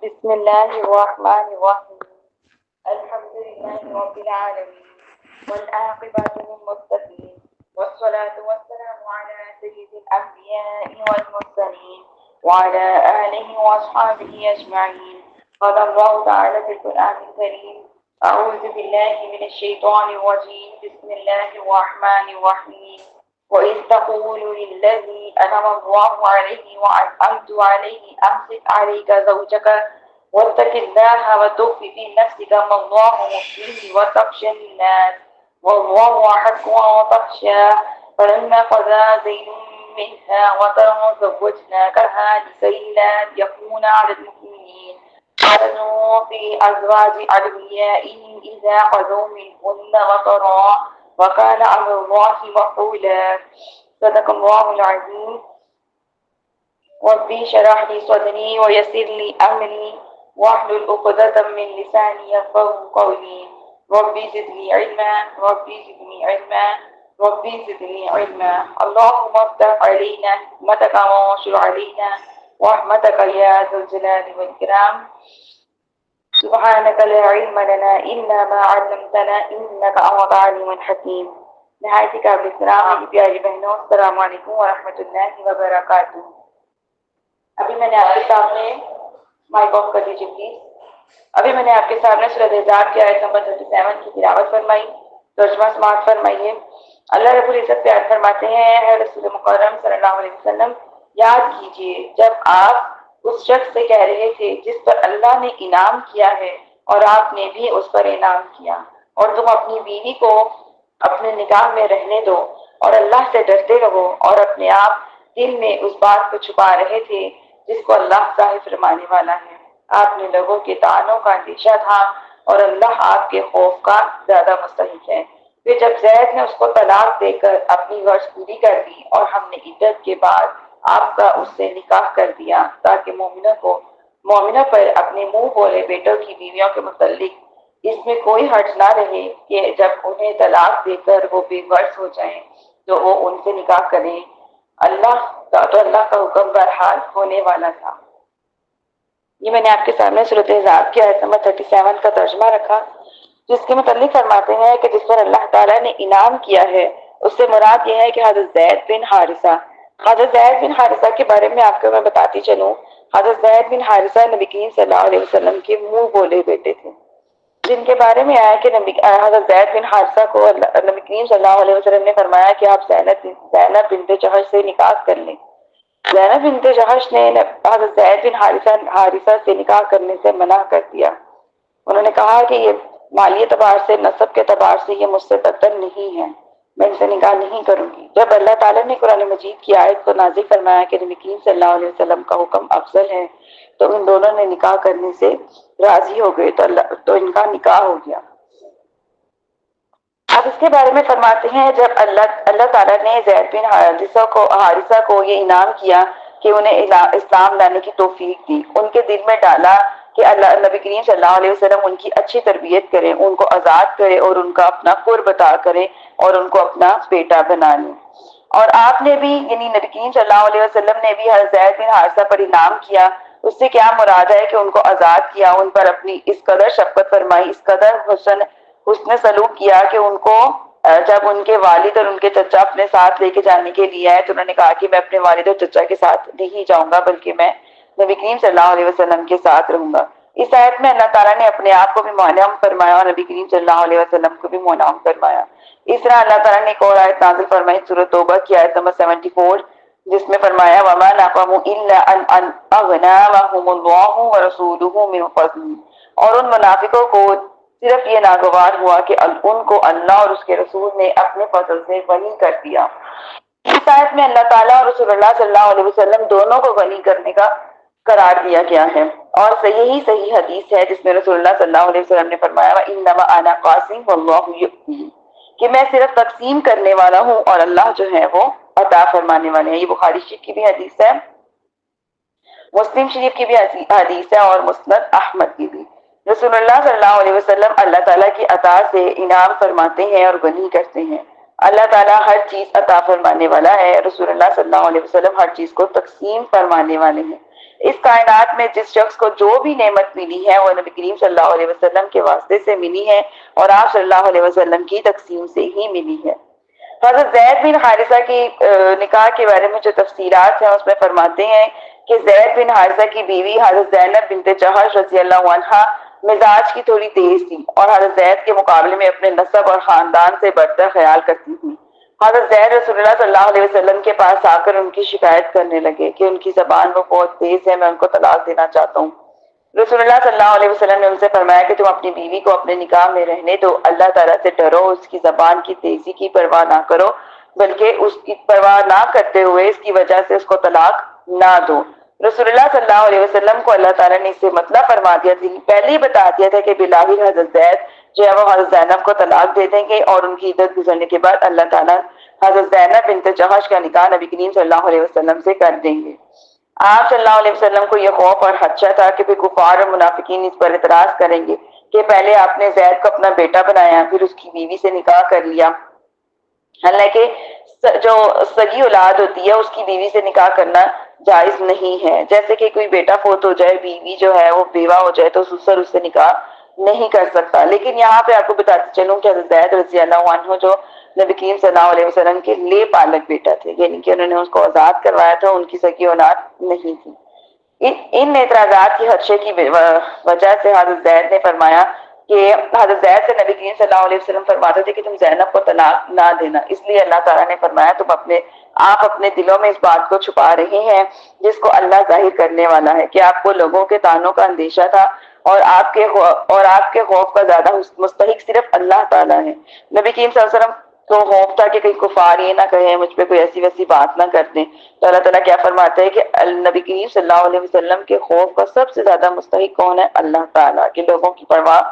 بسم الله الرحمن الرحيم. الحمد لله رب العالمين والعاقبة للمتقين والصلاة والسلام على سيد الأنبياء والمرسلين وعلى آله وأصحابه أجمعين. قال الله تعالى في القرآن الكريم: أعوذ بالله من الشيطان الرجيم. بسم الله الرحمن الرحيم. وإذ تقول للذي أنعم الله عليه وأنعمت عليه أمسك عليك زوجك واتق الله وتخفي في نفسك ما الله مخفيه وتخشى الناس والله أحق أن تخشاه فلما قضى زيد منها وطرا زوجناكها لكي لا يكون على المؤمنين حرج في أزواج أدعيائهم إذا قضوا منهن وطرا وكان أمر الله مفعولا. صدق الله العظيم. ربي اشرح لي صدري ويسر لي أمري واحلل عقدة من لساني يفقهوا قولي. ربي زدني علما ربي زدني علما ربي زدني علما. اللهم افتح علينا حكمتك وانشر علينا رحمتك يا ذا الجلال والإكرام. سبحانك لا علم لنا إلا ما علمتنا إنك أنت العليم الحكيم. نہایت قابل احترام میری پیاری بہنوں، السلام علیکم ورحمۃ اللہ وبرکاتہ۔ ابھی میں نے آپ کے سامنے مائک آف کر دیجیے پلیز۔ ابھی میں نے آپ کے سامنے سورۃ احزاب کی آیت نمبر 37 کی تلاوت فرمائی، ترجمہ سماعت فرمائیے۔ اللہ رب العزت پیار فرماتے ہیں: اے رسول مکرم صلی اللہ علیہ وسلم، یاد کیجیے جب آپ اس شخص سے کہہ رہے تھے جس پر اللہ نے انعام کیا ہے اور آپ نے بھی اس پر انعام کیا، اور تم اپنی بیوی کو اپنے نکاح میں رہنے دو اور اللہ سے ڈرتے رہو، اور اپنے آپ دل میں اس بات کو چھپا رہے تھے جس کو اللہ ظاہر فرمانے والا ہے۔ آپ نے لوگوں کے طعنوں کا اندیشہ تھا اور اللہ آپ کے خوف کا زیادہ مستحق ہے۔ پھر جب زید نے اس کو طلاق دے کر اپنی غرض پوری کر دی اور ہم نے عدت کے بعد آپ کا اس سے نکاح کر دیا تاکہ مومنہ پر اپنے منہ بولے بیٹوں کی بیویوں کے متعلق اس میں کوئی حرج نہ رہے کہ جب انہیں طلاق دے کر وہ بے غرض ہو جائیں تو وہ ان سے نکاح کریں۔ اللہ کا حکم بہرحال ہونے والا تھا۔ یہ میں نے آپ کے سامنے سورۃ احزاب کی آیت نمبر 37 کا ترجمہ رکھا، جس کے متعلق فرماتے ہیں کہ جس پر اللہ تعالیٰ نے انعام کیا ہے اس سے مراد یہ ہے کہ حضرت زید بن حارثہ کے بارے میں آپ کو میں بتاتی چلوں۔ حضرت زید بن حارثہ نبی کریم صلی اللہ علیہ وسلم کے منہ بولے بیٹے تھے، جن کے بارے میں آیا کہ حضرت زید بن حارثہ کو نبی کریم صلی اللہ علیہ وسلم نے فرمایا کہ آپ زینب بنت جحش سے نکاح کر لیں۔ زینب بنت جحش نے حضرت زید بن حارثہ سے نکاح کرنے سے منع کر دیا۔ انہوں نے کہا کہ یہ مالی اعتبار سے، نسب کے اعتبار سے یہ مجھ سے بدتر نہیں ہے، میں ان سے نکاح نہیں کروں گی۔ جب اللہ تعالیٰ نے قرآن مجید کی آیت کو نازل فرمایا کہ نبی کریم صلی اللہ علیہ وسلم کا حکم افضل ہے تو ان دونوں نے نکاح کرنے سے راضی ہو گئے، تو ان کا نکاح ہو گیا۔ اب اس کے بارے میں فرماتے ہیں جب اللہ تعالیٰ نے زید بن حارثہ کو یہ انعام کیا کہ انہیں اسلام لانے کی توفیق دی، ان کے دل میں ڈالا کہ اللہ نبی کریم صلی اللہ علیہ وسلم ان کی اچھی تربیت کریں، ان کو آزاد کرے اور ان کا اپنا قرب عطا کرے اور ان کو اپنا بیٹا بنا لیں۔ اور آپ نے بھی یعنی نبی کریم صلی اللہ علیہ وسلم نے بھی حضرت زید بن حارثہ پر انعام کیا۔ اس سے کیا مراد ہے کہ ان کو آزاد کیا، ان پر اپنی اس قدر شفقت فرمائی، اس قدر حسن سلوک کیا کہ ان کو جب ان کے والد اور ان کے چچا اپنے ساتھ لے کے جانے کے لیے آئے تو انہوں نے کہا کہ میں اپنے والد اور چچا کے ساتھ نہیں جاؤں گا بلکہ میں نبی کریم صلی اللہ علیہ وسلم کے ساتھ رہوں گا۔ اس آیت میں اللہ تعالیٰ نے اپنے آپ کو بھی منعم فرمایا اور نبی کریم صلی اللہ علیہ وسلم کو بھی منعم فرمایا۔ اس طرح اللہ تعالیٰ نے ایک اور آیت نازل فرمائی سورۃ توبہ کی آیت نمبر 74، جس میں فرمایا وَمَا نَقَمُوا إِلَّا أَنْ أَغْنَاهُمُ اللَّهُ وَرَسُولُهُ مِنْ فَضْلِهِ، اور ان منافقوں کو صرف یہ ناگوار ہوا کہ ان کو اللہ اور اس کے رسول نے اپنے فضل سے غنی کر دیا۔ اس آیت میں اللہ تعالیٰ اور رسول اللہ صلی اللہ علیہ وسلم دونوں کو غنی کرنے کا قرار دیا گیا ہے، اور صحیح حدیث ہے جس میں رسول اللہ صلی اللہ علیہ وسلم نے فرمایا وَإِنَّمَا أَنَا قَاسِمٌ وَاللَّهُ يُؤْتِي، کہ میں صرف تقسیم کرنے والا ہوں اور اللہ جو ہے وہ عطا فرمانے والے ہیں۔ یہ بخاری شریف کی بھی حدیث ہے، مسلم شریف کی بھی حدیث ہے اور مسند احمد کی بھی۔ رسول اللہ صلی اللہ علیہ وسلم اللہ تعالیٰ کی عطا سے انعام فرماتے ہیں اور غنی کرتے ہیں۔ اللہ تعالیٰ ہر چیز عطا فرمانے والا ہے، رسول اللہ صلی اللہ علیہ وسلم ہر چیز کو تقسیم فرمانے والے ہیں۔ اس کائنات میں جس شخص کو جو بھی نعمت ملی ہے وہ نبی کریم صلی اللہ علیہ وسلم کے واسطے سے ملی ہے اور آپ صلی اللہ علیہ وسلم کی تقسیم سے ہی ملی ہے۔ حضرت زید بن حارثہ کی نکاح کے بارے میں جو تفصیلات ہیں اس میں فرماتے ہیں کہ زید بن حارثہ کی بیوی حضرت زینب بنت جہش رضی اللہ عنہا مزاج کی تھوڑی تیز تھی اور حضرت زید کے مقابلے میں اپنے نسب اور خاندان سے بڑھ کر خیال کرتی تھی۔ حضرت زید رسول اللہ صلی اللہ علیہ وسلم کے پاس آ کر ان کی شکایت کرنے لگے کہ ان کی زبان وہ بہت تیز ہے، میں ان کو طلاق دینا چاہتا ہوں۔ رسول اللہ صلی اللہ علیہ وسلم نے ان سے فرمایا کہ تم اپنی بیوی کو اپنے نکاح میں رہنے دو، اللہ تعالیٰ سے ڈرو، اس کی زبان کی تیزی کی پرواہ نہ کرو، بلکہ اس کی پرواہ نہ کرتے ہوئے اس کی وجہ سے اس کو طلاق نہ دو۔ رسول اللہ صلی اللہ علیہ وسلم کو اللہ تعالیٰ نے اس سے مطلب فرما دیا تھا، پہلے ہی بتا دیا تھا کہ بلاہی حضرت زید جو ہے وہ حضرت زینب کو طلاق دے دیں گے اور ان کی عدت گزرنے کے بعد اللہ تعالیٰ حضرت زینب بنت جہش کا نکاح نبی کریم صلی اللہ علیہ وسلم سے کر دیں گے۔ آپ صلی اللہ علیہ وسلم کو یہ خوف اور خدشہ تھا کہ پھر کفار اور منافقین اس پر اعتراض کریں گے کہ پہلے آپ نے زید کو اپنا بیٹا بنایا، پھر اس کی بیوی سے نکاح کر لیا، حالانکہ جو سگی اولاد ہوتی ہے اس کی بیوی سے نکاح کرنا جائز نہیں ہے۔ جیسے کہ کوئی بیٹا فوت ہو جائے، بیوی جو ہے وہ بیوہ ہو جائے تو سسر اس سے نکاح نہیں کر سکتا۔ لیکن یہاں پہ آپ کو بتاتے چلوں کہ حضرت زید رضی اللہ عنہ جو نبی کریم صلی اللہ علیہ وسلم کے لے پالک بیٹا تھے، یعنی کہ انہوں نے اس کو آزاد کروایا تھا، ان کی سگی اولاد نہیں تھی۔ ان اعتراضات کی خدشے کی وجہ سے حضرت زید نے فرمایا کہ حضرت زید سے نبی کریم صلی اللہ علیہ وسلم فرماتے تھے کہ تم زینب کو طلاق نہ دینا، اس لیے اللہ تعالیٰ نے فرمایا تم آپ اپنے دلوں میں اس بات کو چھپا رہے ہیں جس کو اللہ ظاہر کرنے والا ہے، کہ آپ کو لوگوں کے طعنوں کا اندیشہ تھا اور آپ کے خوف کا زیادہ مستحق صرف اللہ تعالیٰ ہے۔ نبی کریم صلی اللہ علیہ وسلم کو خوف تھا کہ کہیں کفار یہ نہ کہیں، مجھ پہ کوئی ایسی ویسی بات نہ کر دیں، تو اللہ تعالیٰ کیا فرماتا ہے کہ نبی کریم صلی اللہ علیہ وسلم کے خوف کا سب سے زیادہ مستحق کون ہے؟ اللہ تعالیٰ، کہ لوگوں کی پرواہ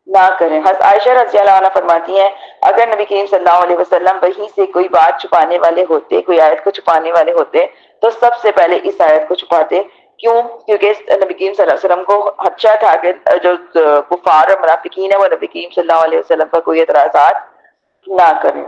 نہ کریں۔ حضرت عائشہ رضی اللہ عنہ فرماتی ہیں اگر نبی کریم صلی اللہ علیہ وسلم وہیں سے کوئی بات چھپانے والے ہوتے، کوئی آیت کو چھپانے والے ہوتے تو سب سے پہلے اس آیت کو چھپاتے۔ کیوں؟ کیونکہ نبی کریم صلی اللہ علیہ وسلم کو خدشہ تھا کہ جو کفار اور منافقین ہیں وہ نبی کریم صلی اللہ علیہ وسلم پر کوئی اعتراضات نہ کریں۔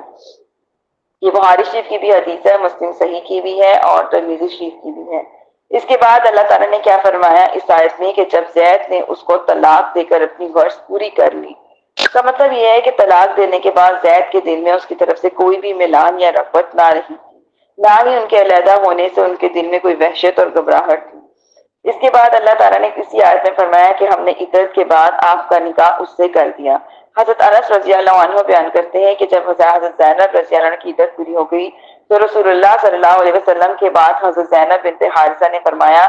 یہ بخاری شریف کی بھی حدیث ہے، مسلم صحیح کی بھی ہے اور ترمذی شریف کی بھی ہے۔ اس کے بعد اللہ تعالیٰ نے کیا فرمایا اس آیت میں کہ جب زید نے اس کو طلاق دے کر اپنی غرض پوری کر لی، اس کا مطلب یہ ہے کہ طلاق دینے کے بعد زید کے دل میں اس کی طرف سے کوئی بھی میلان یا رغبت نہ رہی تھی، نہ ہی ان کے علیحدہ ہونے سے ان کے دل میں کوئی وحشت اور گھبراہٹ تھی۔ اس کے بعد اللہ تعالیٰ نے کسی آیت میں فرمایا کہ ہم نے عدت کے بعد آپ کا نکاح اس سے کر دیا۔ حضرت انس رضی اللہ عنہ بیان کرتے ہیں کہ جب حضرت زینب رضی اللہ عنہ کی عدت پوری ہو گئی تو رسول اللہ صلی اللہ علیہ وسلم کے بعد حضرت زینب بنت حارثہ نے فرمایا،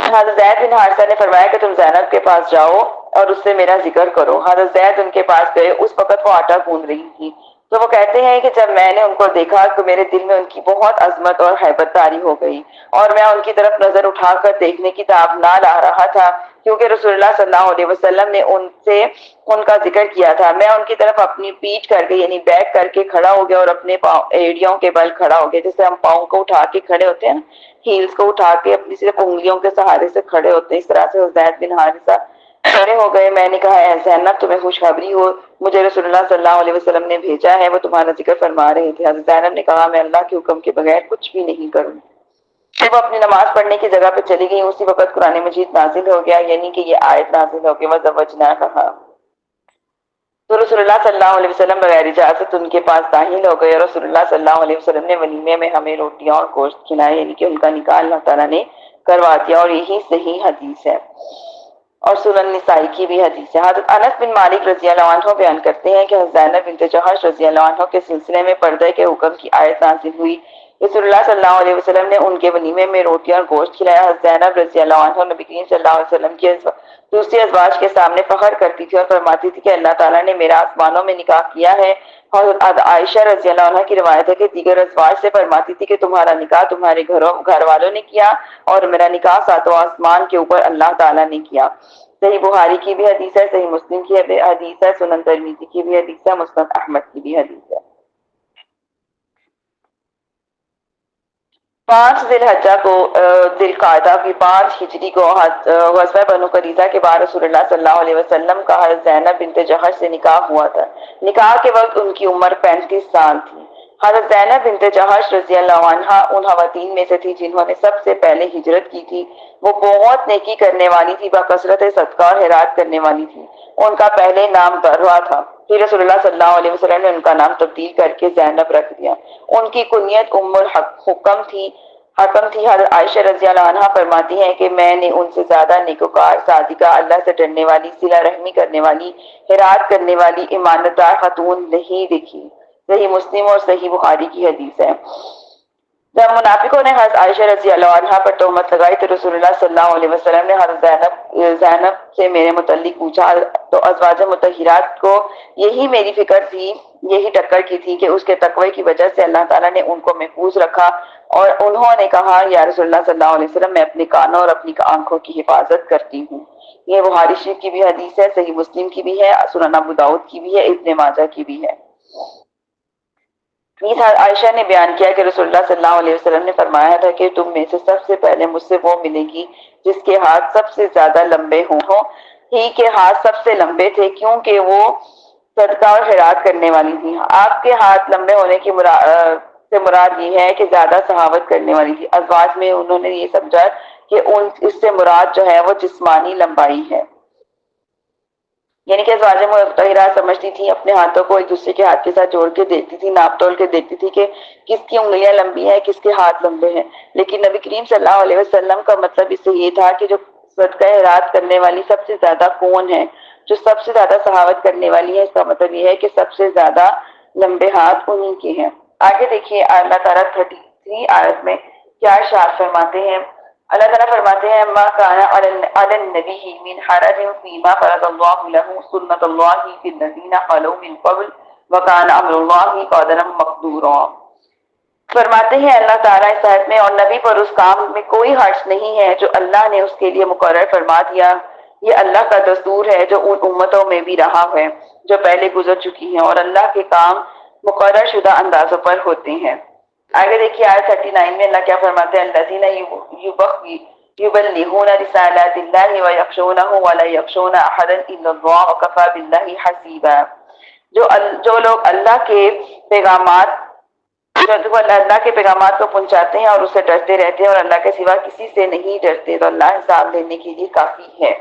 حضرت زید بن حارثہ نے فرمایا کہ تم زینب کے پاس جاؤ اور اس سے میرا ذکر کرو۔ حضرت زید ان کے پاس گئے، اس وقت وہ آٹا گوندھ رہی تھی، تو وہ کہتے ہیں کہ جب میں نے ان کو دیکھا تو میرے دل میں ان کی بہت عظمت اور ہیبت طاری ہو گئی اور میں ان کی طرف نظر اٹھا کر دیکھنے کی تاب نہ لا رہا تھا، کیونکہ رسول اللہ صلی اللہ علیہ وسلم نے ان سے ان کا ذکر کیا تھا۔ میں ان کی طرف اپنی پیٹھ کر کے یعنی بیک کر کے کھڑا ہو گیا اور اپنے ایڑیوں کے بل کھڑا ہو گیا، جیسے ہم پاؤں کو اٹھا کے کھڑے ہوتے ہیں نا، ہیلز کو اٹھا کے اپنی صرف انگلیوں کے سہارے سے کھڑے ہوتے ہیں، اس طرح سے زید بن حارثہ کھڑے ہو گئے۔ میں نے کہا اے زینب تمہیں خوشخبری ہو، مجھے رسول اللہ صلی اللہ علیہ وسلم نے بھیجا ہے، وہ تمہارا ذکر فرما رہے تھے۔ حضرت زینب نے کہا میں اللہ کے حکم کے بغیر کچھ بھی نہیں کروں۔ جب وہ اپنی نماز پڑھنے کی جگہ پہ چلی گئی اسی وقت قرآن مجید نازل ہو گیا، یعنی کہ یہ آیت نازل ہو گئی وزوجنا کہا، تو رسول اللہ صلی اللہ علیہ وسلم بغیر اجازت ان کے پاس داخل ہو گئے اور رسول اللہ صلی اللہ علیہ وسلم نے ولیمے میں ہمیں روٹیاں اور گوشت کھلائے، یعنی کہ ان کا نکاح اللہ تعالیٰ نے کروا دیا، اور یہی صحیح حدیث ہے اور سنن نسائی کی بھی حدیث ہے۔ حضرت انس بن مالک رضی اللہ عنہ بیان کرتے ہیں کہ حضرت زینب بنت جہش رضی اللہ عنہ کے سلسلے میں پردے کے حکم کی آیت نازل ہوئی۔ رسول اللہ صلی اللہ علیہ وسلم نے ان کے ولیمے میں روٹیاں اور گوشت کھلایا۔ حضرت زینب رضی اللہ عنہ نبی کریم صلی اللہ علیہ وسلم کی دوسری ازواج کے سامنے فخر کرتی تھی اور فرماتی تھی کہ اللہ تعالیٰ نے میرا آسمانوں میں نکاح کیا ہے۔ حضرت عائشہ رضی اللہ عنہ کی روایت ہے کہ دیگر ازواج سے فرماتی تھی کہ تمہارا نکاح تمہارے گھر والوں نے کیا اور میرا نکاح ساتوں آسمان کے اوپر اللہ تعالیٰ نے کیا۔ صحیح بخاری کی بھی حدیث ہے، صحیح مسلم کی حدیث ہے، سنن ترمذی کی بھی حدیث ہے، مسند احمد کی بھی حدیث ہے۔ 5 ذی الحجہ کو ذی القعدہ کی 5 ہجری کو غزوہ بنو قریظہ کے بعد رسول اللہ صلی اللہ علیہ وسلم کا حضرت زینب بنت جہش سے نکاح ہوا تھا۔ نکاح کے وقت ان کی عمر 35 سال تھی۔ حضرت زینب بنت جہش رضی اللہ عنہا ان خواتین میں سے تھی جنہوں نے سب سے پہلے ہجرت کی تھی۔ وہ بہت نیکی کرنے والی تھی، بکثرت صدقہ اور خیرات کرنے والی تھی۔ ان کا پہلے نام دروا تھا، پھر رسول اللہ صلی اللہ علیہ وسلم نے ان کا نام تبدیل کر کے زینب رکھ دیا۔ ان کی کنیت ام الحکم تھی۔ حضرت عائشہ رضی اللہ عنہا فرماتی ہیں کہ میں نے ان سے زیادہ نیکوکار، صادقہ، اللہ سے ڈرنے والی، صلہ رحمی کرنے والی، خیرات کرنے والی، ایماندار خاتون نہیں دیکھی۔ صحیح مسلم اور صحیح بخاری کی حدیث ہے۔ جب منافقوں نے حضرت عائشہ رضی اللہ عنہا پر تہمت لگائی تو رسول اللہ صلی اللہ علیہ وسلم نے حضرت زینب سے میرے متعلق پوچھا تو ازواج مطہرات کو یہی میری فکر تھی، یہی ٹکر کی تھی کہ اس کے تقوی کی وجہ سے اللہ تعالیٰ نے ان کو محفوظ رکھا، اور انہوں نے کہا یا رسول اللہ صلی اللہ علیہ وسلم میں اپنے کانوں اور اپنی آنکھوں کی حفاظت کرتی ہوں۔ یہ بخاری شریف کی بھی حدیث ہے، صحیح مسلم کی بھی ہے، سنن ابو داؤد کی بھی ہے، ابن ماجہ کی بھی ہے۔ عائشہ نے بیان کیا کہ رسول اللہ صلی اللہ علیہ وسلم نے فرمایا تھا کہ تم میں سے سب سے پہلے مجھ سے وہ ملے گی جس کے ہاتھ سب سے زیادہ لمبے ہوں۔ ہی کے ہاتھ سب سے لمبے تھے کیونکہ وہ صدقہ اور خیرات کرنے والی تھی۔ آپ کے ہاتھ لمبے ہونے کی مراد یہ ہے کہ زیادہ سخاوت کرنے والی تھی۔ ازواج میں انہوں نے یہ سمجھا کہ اس سے مراد جو ہے وہ جسمانی لمبائی ہے، یعنی کہ ازواج مطہرات سمجھتی تھی، اپنے ہاتھوں کو ایک دوسرے کے ہاتھ کے ساتھ جوڑ کے دیکھتی تھی، ناپ تول کے دیکھتی تھی کہ کس کی انگلیاں لمبی ہیں، کس کے ہاتھ لمبے ہیں۔ لیکن نبی کریم صلی اللہ علیہ وسلم کا مطلب اس سے یہ تھا کہ جو صدقہ خیرات کرنے والی سب سے زیادہ کون ہے، جو سب سے زیادہ سخاوت کرنے والی ہے، اس کا مطلب یہ ہے کہ سب سے زیادہ لمبے ہاتھ انہی کے ہیں۔ آگے دیکھیے اللہ تعالیٰ 33 آیت میں کیا ارشاد فرماتے ہیں۔ اللہ تعالیٰ فرماتے ہیں ما کان علی النبی من حرج فیما فرض اللہ له سنت اللہ فی الذین خلو من قبل وکان امر اللہ قدرا مقدورا۔ فرماتے ہیں اللہ تعالیٰ اس آیت میں، اور نبی پر اس کام میں کوئی حرج نہیں ہے جو اللہ نے اس کے لیے مقرر فرما دیا، یہ اللہ کا دستور ہے جو ان امتوں میں بھی رہا ہے جو پہلے گزر چکی ہیں، اور اللہ کے کام مقرر شدہ اندازوں پر ہوتے ہیں۔ آگے دیکھیے آیت 39 میں اللہ کیا فرماتے ہیں، الذین یبلغون رسالات اللہ ویخشونہ ولا یخشون احدا الا اللہ وکفی باللہ حسیبا۔ جو لوگ اللہ کے پیغامات کو پہنچاتے ہیں اور اس سے ڈرتے رہتے ہیں اور اللہ کے سوا کسی سے نہیں ڈرتے، تو اللہ حساب لینے کے لیے کافی ہے۔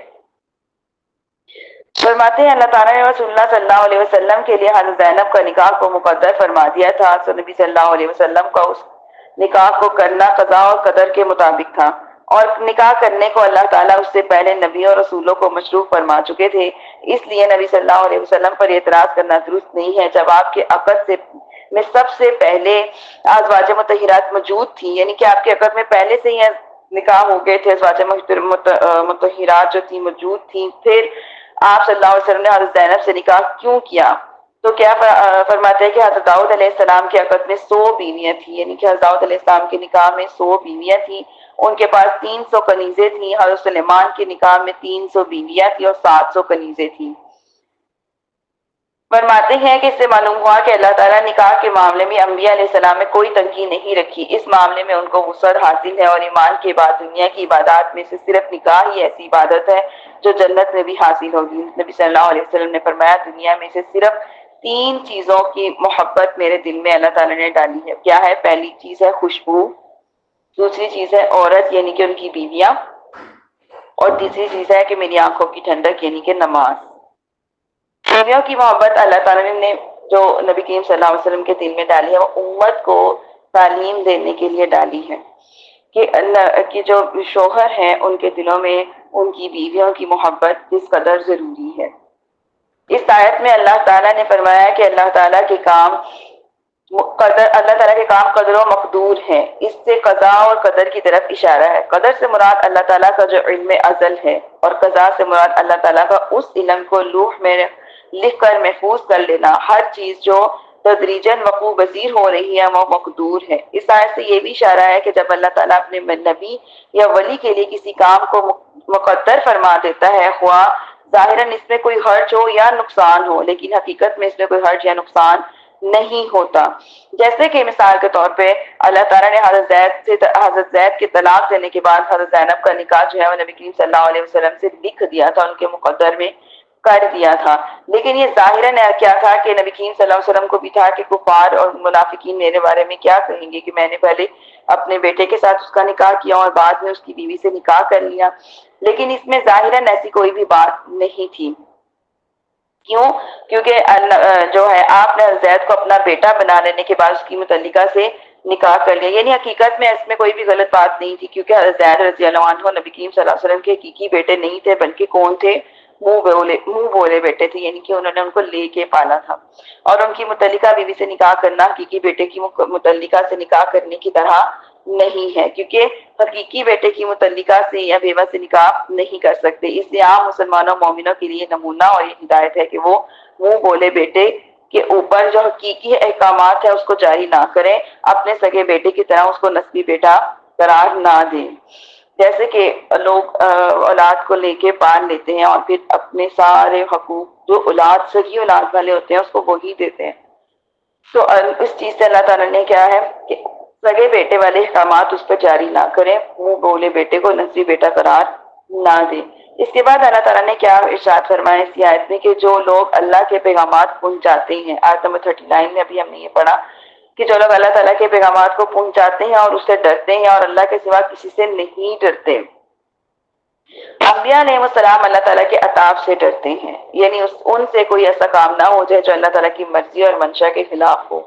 فرماتے ہیں اللہ تعالیٰ نے رسول اللہ صلی اللہ علیہ وسلم کے لیے حضرت زینب کا نکاح کو مقدر فرما دیا تھا، تو نبی صلی اللہ علیہ وسلم کا اس نکاح کو کرنا قضاء اور قدر کے مطابق تھا، اور نکاح کرنے کو اللہ تعالیٰ اس سے پہلے نبیوں اور رسولوں کو مشروع فرما چکے تھے، اس لیے نبی صلی اللہ علیہ وسلم پر اعتراض کرنا درست نہیں ہے جب آپ کے عقد میں سب سے پہلے ازواج مطہرات موجود تھی، یعنی کہ آپ کے عقد میں پہلے سے ہی نکاح ہو گئے تھے، ازواج مطہرات جو تھی موجود تھیں، پھر آپ صلی اللہ علیہ وسلم نے حضرت زینب سے نکاح کیوں کیا؟ تو کیا فرماتے ہیں کہ حضرت داؤد علیہ السلام کے عقد میں 100 بیویاں تھیں، یعنی کہ حضرت داؤد علیہ السلام کے نکاح میں 100 بیویاں تھیں، ان کے پاس 300 کنیزیں تھیں۔ حضرت سلیمان کے نکاح میں 300 بیویاں تھیں اور 700 کنیزیں تھیں۔ فرماتے ہیں کہ اس سے معلوم ہوا کہ اللہ تعالیٰ نکاح کے معاملے میں انبیاء علیہ السلام میں کوئی تنگی نہیں رکھی، اس معاملے میں ان کو وسعت حاصل ہے، اور ایمان کے بعد دنیا کی عبادات میں سے صرف نکاح ہی ایسی عبادت ہے جو جنت میں بھی حاصل ہوگی۔ نبی صلی اللہ علیہ وسلم نے فرمایا دنیا میں سے صرف 3 چیزوں کی محبت میرے دل میں اللہ تعالیٰ نے ڈالی ہے۔ کیا ہے؟ پہلی چیز ہے خوشبو، دوسری چیز ہے عورت یعنی کہ ان کی بیویاں، اور تیسری چیز ہے کہ میری آنکھوں کی ٹھنڈک یعنی کہ نماز۔ بیویوں کی محبت اللہ تعالیٰ نے جو نبی کریم صلی اللہ علیہ وسلم کے دل میں ڈالی ہے وہ امت کو تعلیم دینے کے لیے ڈالی ہے کہ اللہ کی جو شوہر ہیں ان کے دلوں میں ان کی بیویوں کی محبت کس قدر ضروری ہے۔ اس آیت میں اللہ تعالیٰ نے فرمایا کہ اللہ تعالیٰ کے کام قدر و مقدور ہیں، اس سے قضاء اور قدر کی طرف اشارہ ہے۔ قدر سے مراد اللہ تعالیٰ کا جو علم ازل ہے، اور قضاء سے مراد اللہ تعالیٰ کا اس علم کو لوح میں لکھ کر محفوظ کر لینا۔ ہر چیز جو تدریجاً وقوع پذیر ہو رہی ہے وہ مقدور ہے۔ اس آیت سے یہ بھی اشارہ ہے کہ جب اللہ تعالیٰ اپنے نبی یا ولی کے لیے کسی کام کو مقدر فرما دیتا ہے، خواہ ظاہراً اس میں کوئی حرج ہو یا نقصان ہو، لیکن حقیقت میں اس میں کوئی حرج یا نقصان نہیں ہوتا۔ جیسے کہ مثال کے طور پہ اللہ تعالیٰ نے حضرت زید کے طلاق دینے کے بعد حضرت زینب کا نکاح جو ہے وہ نبی کریم صلی اللہ علیہ وسلم سے لکھ دیا تھا ان کے مقدر میں، کر دیا تھا، لیکن یہ ظاہراً کیا تھا کہ نبی کریم صلی اللہ علیہ وسلم کو بھی تھا کہ کفار اور منافقین میرے بارے میں کیا کہیں گے کہ میں نے پہلے اپنے بیٹے کے ساتھ اس کا نکاح کیا اور بعد میں اس کی بیوی سے نکاح کر لیا، لیکن اس میں ظاہراً ایسی کوئی بھی بات نہیں تھی۔ کیوں؟ کیونکہ جو ہے آپ نے زید کو اپنا بیٹا بنا لینے کے بعد اس کی متعلقہ سے نکاح کر لیا، یعنی حقیقت میں اس میں کوئی بھی غلط بات نہیں تھی، کیونکہ زید رضی اللہ عنہ نبی کریم صلی اللہ علیہ وسلم کے حقیقی بیٹے نہیں تھے، بلکہ کون تھے؟ منہ بولے بیٹے تھے، یعنی کہ انہوں نے ان کو لے کے پالا تھا، اور ان کی متعلقہ بیوی سے نکاح کرنا حقیقی بیٹے کی متعلقہ سے نکاح کرنے کی طرح نہیں ہے، کیونکہ حقیقی بیٹے کی متعلقہ سے یا بیوہ سے نکاح نہیں کر سکتے۔ اس لیے عام مسلمانوں مومنوں کے لیے نمونہ اور یہ ہدایت ہے کہ وہ منہ بولے بیٹے کے اوپر جو حقیقی احکامات ہے اس کو جاری نہ کریں، اپنے سگے بیٹے کی طرح اس کو نسبی بیٹا قرار نہ دیں، جیسے کہ لوگ اولاد کو لے کے پال لیتے ہیں اور پھر اپنے سارے حقوق جو اولاد سگی اولاد والے ہوتے ہیں اس کو وہی دیتے ہیں۔ تو اس چیز سے اللہ تعالیٰ نے کیا ہے کہ سگے بیٹے والے احکامات اس پر جاری نہ کریں، منہ بولے بیٹے کو نسبی بیٹا قرار نہ دیں۔ اس کے بعد اللہ تعالیٰ نے کیا ارشاد فرمایا اس آیت میں کہ جو لوگ اللہ کے پیغامات پہنچاتے ہیں، آیت نمبر 39 میں ابھی ہم نے یہ پڑھا کہ جو لوگ اللہ تعالیٰ کے پیغامات کو پہنچاتے ہیں اور اس سے ڈرتے ہیں اور اللہ کے سوا کسی سے نہیں ڈرتے۔ انبیاء علیہ السلام اللہ تعالیٰ کے عطاب سے ڈرتے ہیں، یعنی ان سے کوئی ایسا کام نہ ہو جائے جو اللہ تعالیٰ کی مرضی اور منشا کے خلاف ہو،